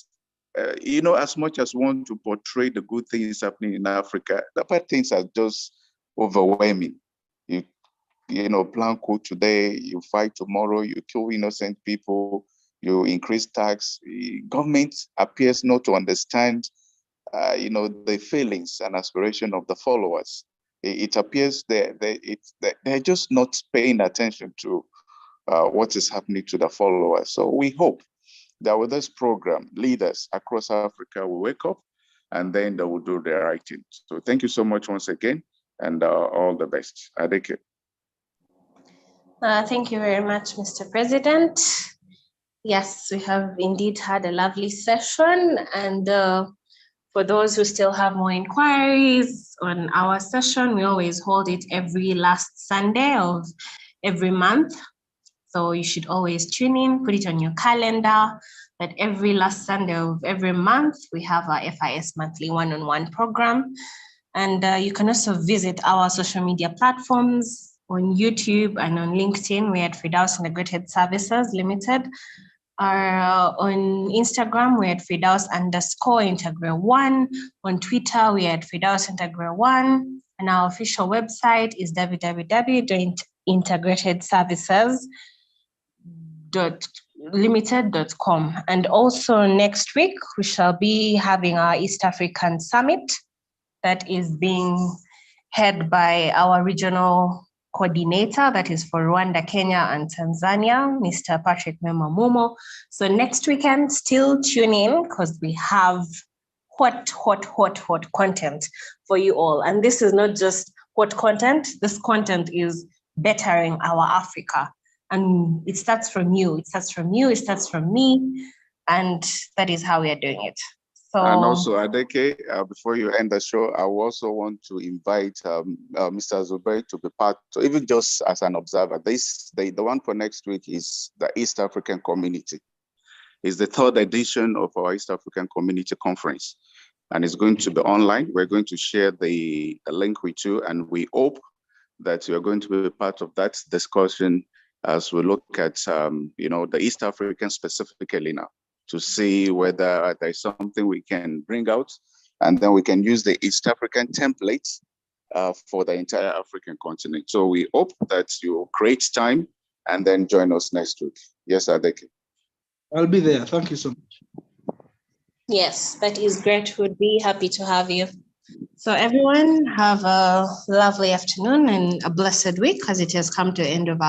As much as we want to portray the good things happening in Africa, the bad things are just overwhelming. You plan coup today, you fight tomorrow, you kill innocent people, you increase tax. Government appears not to understand, the feelings and aspiration of the followers. It appears they're just not paying attention to what is happening to the followers. So we hope that with this program, leaders across Africa will wake up, and then they will do the right thing. So thank you so much once again, and all the best. Adeke. Thank you very much, Mr. President. Yes, we have indeed had a lovely session. And for those who still have more inquiries on our session, we always hold it every last Sunday of every month. So you should always tune in, put it on your calendar, that every last Sunday of every month, we have our FIS monthly one-on-one program. And you can also visit our social media platforms on YouTube and on LinkedIn. We're at Firdaus Integrated Services Limited. On Instagram, we're at Firdaus_Integral1. On Twitter, we're at Firdaus Integral1. And our official website is www.FIS integrated services limited.com. And also next week, we shall be having our East African Summit that is being head by our regional coordinator, that is for Rwanda, Kenya, and Tanzania, Mr. Patrick Mema Mumo. So next weekend, still tune in because we have hot content for you all. And this is not just hot content, this content is bettering our Africa. And it starts from you, it starts from you, it starts from me, and that is how we are doing it. So, and also, Adeke, before you end the show, I also want to invite Mr. Zubair to be part, so even just as an observer. The one for next week is the East African Community. It's the 3rd edition of our East African Community Conference, and it's going to be online. We're going to share the link with you, and we hope that you're going to be part of that discussion as we look at, the East African specifically now, to see whether there's something we can bring out, and then we can use the East African template for the entire African continent. So we hope that you create time and then join us next week. Yes, Adeke. I'll be there. Thank you so much. yes, that is great. We'd be happy to have you. So everyone have a lovely afternoon and a blessed week as it has come to the end of our